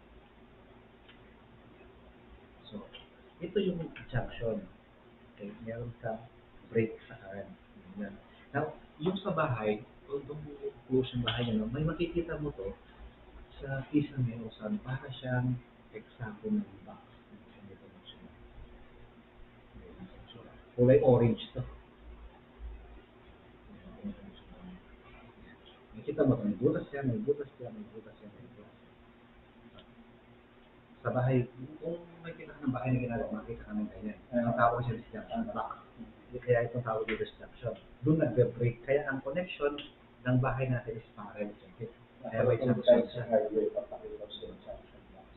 So, ito yung junction. Okay, meron ka break sa current. Yan. Now, yung sa bahay, although close yung bahay nyo, may makikita mo to sa kisame o saan para siyang example ng box. Kulay orange to. Nakita mo ito, may butas yan. Sa bahay, kung may kita ka ng bahay na ginagawa, makita ka ng ganyan. Ang tawag siya disjunction box. Kaya itong tawag dito disjunction. Doon nagbe-break. Kaya ang connection ng bahay natin is parallel circuit. Kaya may junction siya.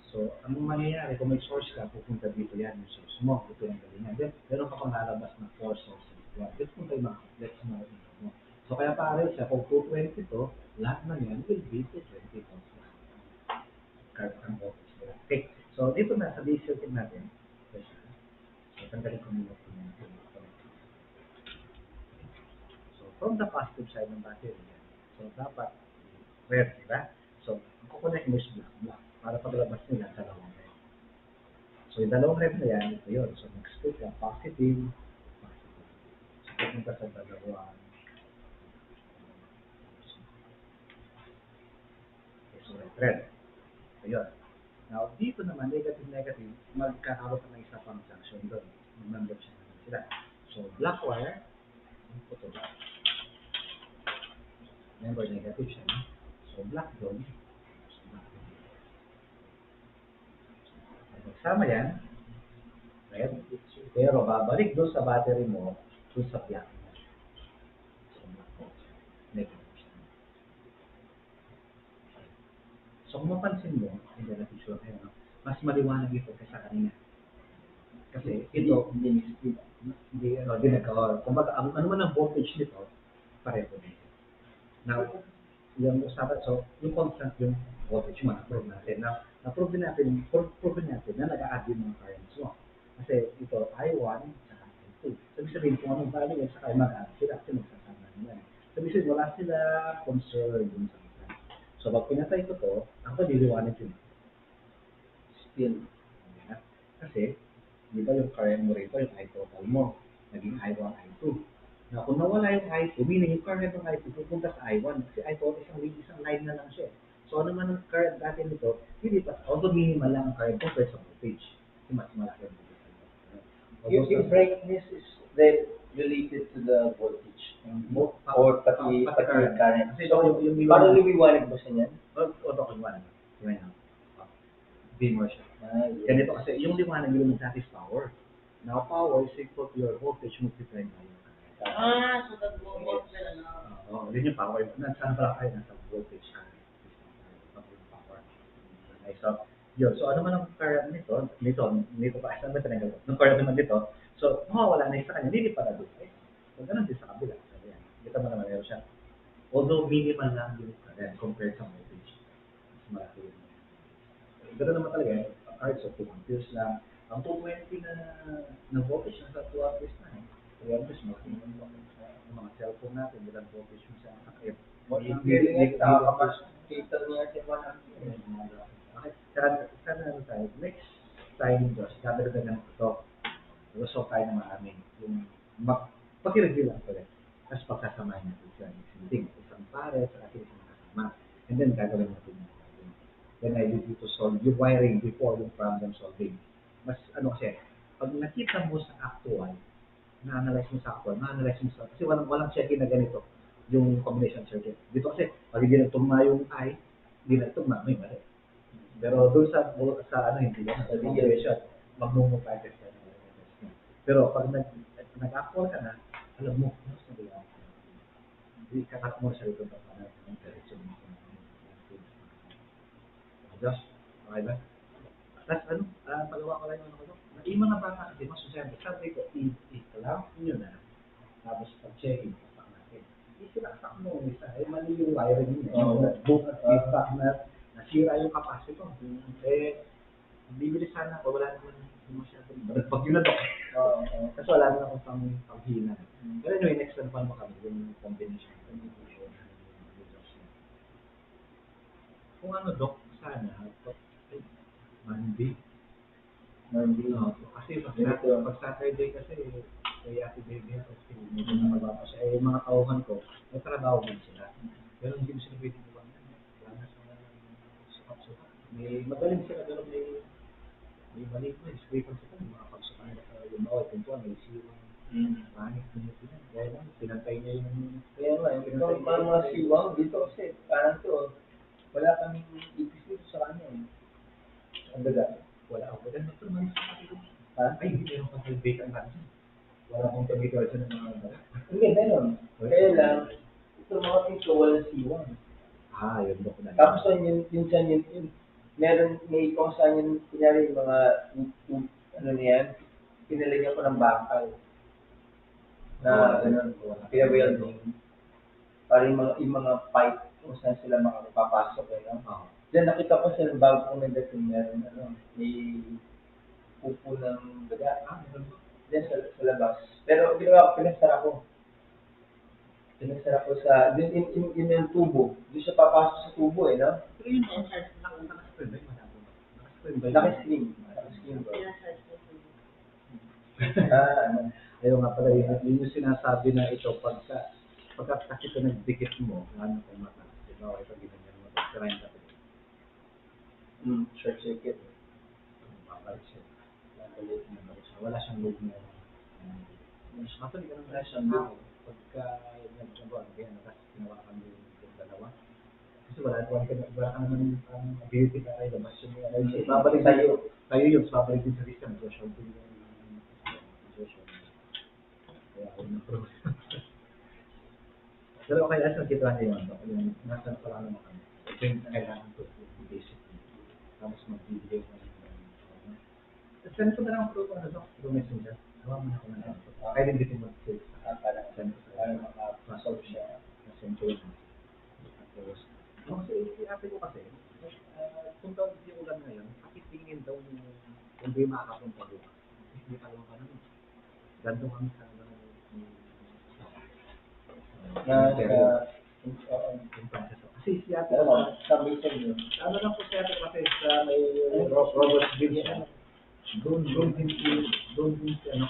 So, ang mangyayari, kung may source ka, pupunta dito yan yung source mo. Ito yung galingan. Then, meron ka pang lalabas na 4 sources. Yan. Ito kung tayo mga complex na mo. So, kaya parallel siya. Kung 220 to, lahat na yan will be 220 volts lahat. Kahit ang voltage nila. Okay. So, dito na sa base circuit natin. So, tanggalin ko muna ito. So, from the positive side ng battery yan. So, dapat red, diba? So, kukunin mo yung black para paglabas nila sa dalawang ref. So yung dalawang ref na yan, ito yun. So mag-split ka, positive, positive. So pupunta sa dalawang. Okay, so red. So yun. Now, dito naman, negative, magkakaroon ka ng isa pang junction doon. Mag-member siya naman sila. So, black wire, ito. Member negative siya. So, black doon. So, black doon. Magsama yan, red. Pero babalik doon sa battery mo, doon sa black. So, black doon. Negative siya. So, kung mapansin mo, hindi na picture kayo, no? Mas maliwanag ito kaysa kanina. Kasi ito, hindi nagka-or. Kumbaga, ano man ang voltage nito, pareho din. Now, yung usapan, so, yung constant yung voltage mo, na-prove natin. Now, na-prove din natin na nag-a-add yung mga currents mo. Kasi ito, I1, saka I2. Sabi sabihin, kung anong value yan, saka mag-add sila, kasi magsasama nila. Sabi sabihin, wala sila concern dun sa isa. So, pag pinatay ko to, ako diliwanag yun. Still, kasi, di ba yung current mo rito, yung I total mo, naging I1, I2. Na kung nawala yung I2, meaning yung current ng I2 pupunta sa I1, kasi I2 isang line na lang siya. So ano man ang current dati nito, hindi pa, although minimal lang ang current compared sa voltage. Kasi mas malaki ang voltage. Yung brightness is related to the voltage. Or pati current. So, paano lumiwanag mo sa niyan? O liwanag. Dimmer siya. Ganito kasi, yung liwanag yung that is power. Now, power is equal to your voltage multiplied by your current. So nag-volts sila na. Oo, yun yung power. Saan pala kayo nasa voltage current? Power. Okay, so, yun. So, ano man ang current nito pa, saan ba talaga? Yung current naman dito, so, mawawala na yung sa kanya, hindi pa na doon. So, ganun din sa kabila. So, yan. Kita mo naman, meron siya. Although minimal lang yung current compared sa voltage. Mas malaki yun. Gano'n naman talaga, cards of 2 amperes lang. Ang 220 na voltage nasa 2 amperes na eh. 2 amperes, maximum voltage sa mga cellphone natin, bilang voltage mo sa sakit. Cater niya sa 1 ampere. Okay, sana ano tayo, next time, Josh, dadagdagan ko ito. Gusto tayo na marami. Yung pag-review lang ko rin. Tapos pagkasamahin natin siya. Isang pare, sa akin isang kasama. And then gagawin natin yung then I need you to solve yung wiring before yung problem solving. Mas ano kasi, pag nakita mo sa actual, na-analyze mo sa actual, kasi walang checking na ganito, yung combination circuit. Dito kasi, pag hindi nagtugma yung I, hindi nagtugma, may mali. Pero doon sa ano, hindi yan, sa combination, mag-multiply test ka na. Pero pag nag-actual ka na, alam mo, ano sa diyan? Hindi kakat mo sa ito pa na ng direction mo. Just, okay ba? Tapos ano, pagawa ko lang yung ano ko. Yung mga bata kasi masusente, sabi ko, i-clamp nyo na. Tapos pag-checking, pasak natin. Isinasak mo yung isa, mali yung wiring niya. Yung notebook at feedback na nasira yung capacitor. Bibili sana ako, wala naman masyadong pag yun na to. Kasi wala naman akong panghina. Pero anyway, next time pa naman kami, yung combination. Kung ano, Doc, sana, Monday. Kasi pag Saturday kasi, kay Ate Baby kasi medyo nakababa siya. Yung mga tauhan ko, may trabaho din sila. Pero hindi mo sila pwede buwan yan. Wala na sa sukat-sukat. Magaling sila, pero may mali ko. Spray pa sila, yung mga pagsukan nila sa yung bawal. Pintuan, may siwang. Pangit na yun. Kaya lang, pinantay niya yung... Kaya nga, ito mga siwang dito kasi, parang to, wala kaming ipis dito sa kanya eh. Ang daga. Wala ako. Then, ito naman sa akin. Ay, hindi meron pang bake ang kansin. Wala akong tomato sa mga daga. Hindi, meron. Kaya lang, ito mga pinto, walang siwang. Yun ba ko na. Tapos minsan yun, meron, may kung saan yun, kunyari yung mga, ano niyan, pinalagyan ko ng bakal. Na, pinawelding. Para yung mga pipe, kung saan sila makapapasok eh, no? Diyan nakita ko sila bago kong nagdating meron, may pupo ng daga. Diyan sa labas. Pero ginawa ko, pinasara ko. Pinagsara po sa, yun yung tubo. Doon siya papasok sa tubo eh, no? Pero yun, naka-screen ba yun? Naka-screen ba yun? Naka-screen. Naka-screen bro. Ano? Ayaw nga pala, yun yung sinasabi na ito, pagka kasi ito nagdikit mo, ano kung mata, di ba, ito ginanyan mo, sirain ka ito. Short circuit. Babalik siya. Babalik siya. Wala siyang load na. Actually, ganun Wala siyang load. Pagka nagagawa, kaya nakas-tinawakan mo yung dalawa. Kasi wala ka naman ang ability na ay labas yung energy. Babalik tayo yung babalik din sa system. So, short din yung kaya ako na-pro. Pero okay, as nakita niyo yun, nasa pa lang naman kami. Ito yung kailangan ko, basic. Tapos mag-video ko ng send ko na lang through messenger. Hawa mo na ako na lang. Kaya din dito mag-save. Para makasolve siya. Send ko yun. Tapos, si ate ko kasi, kung daw di ulan ngayon, pakitingin daw kung di makakapunta doon. Hindi ka lang ka naman. Gandong kami sa kasi si ate Sa mission yun. ano lang po si ate kasi sa may Roberts Beach doon din si ano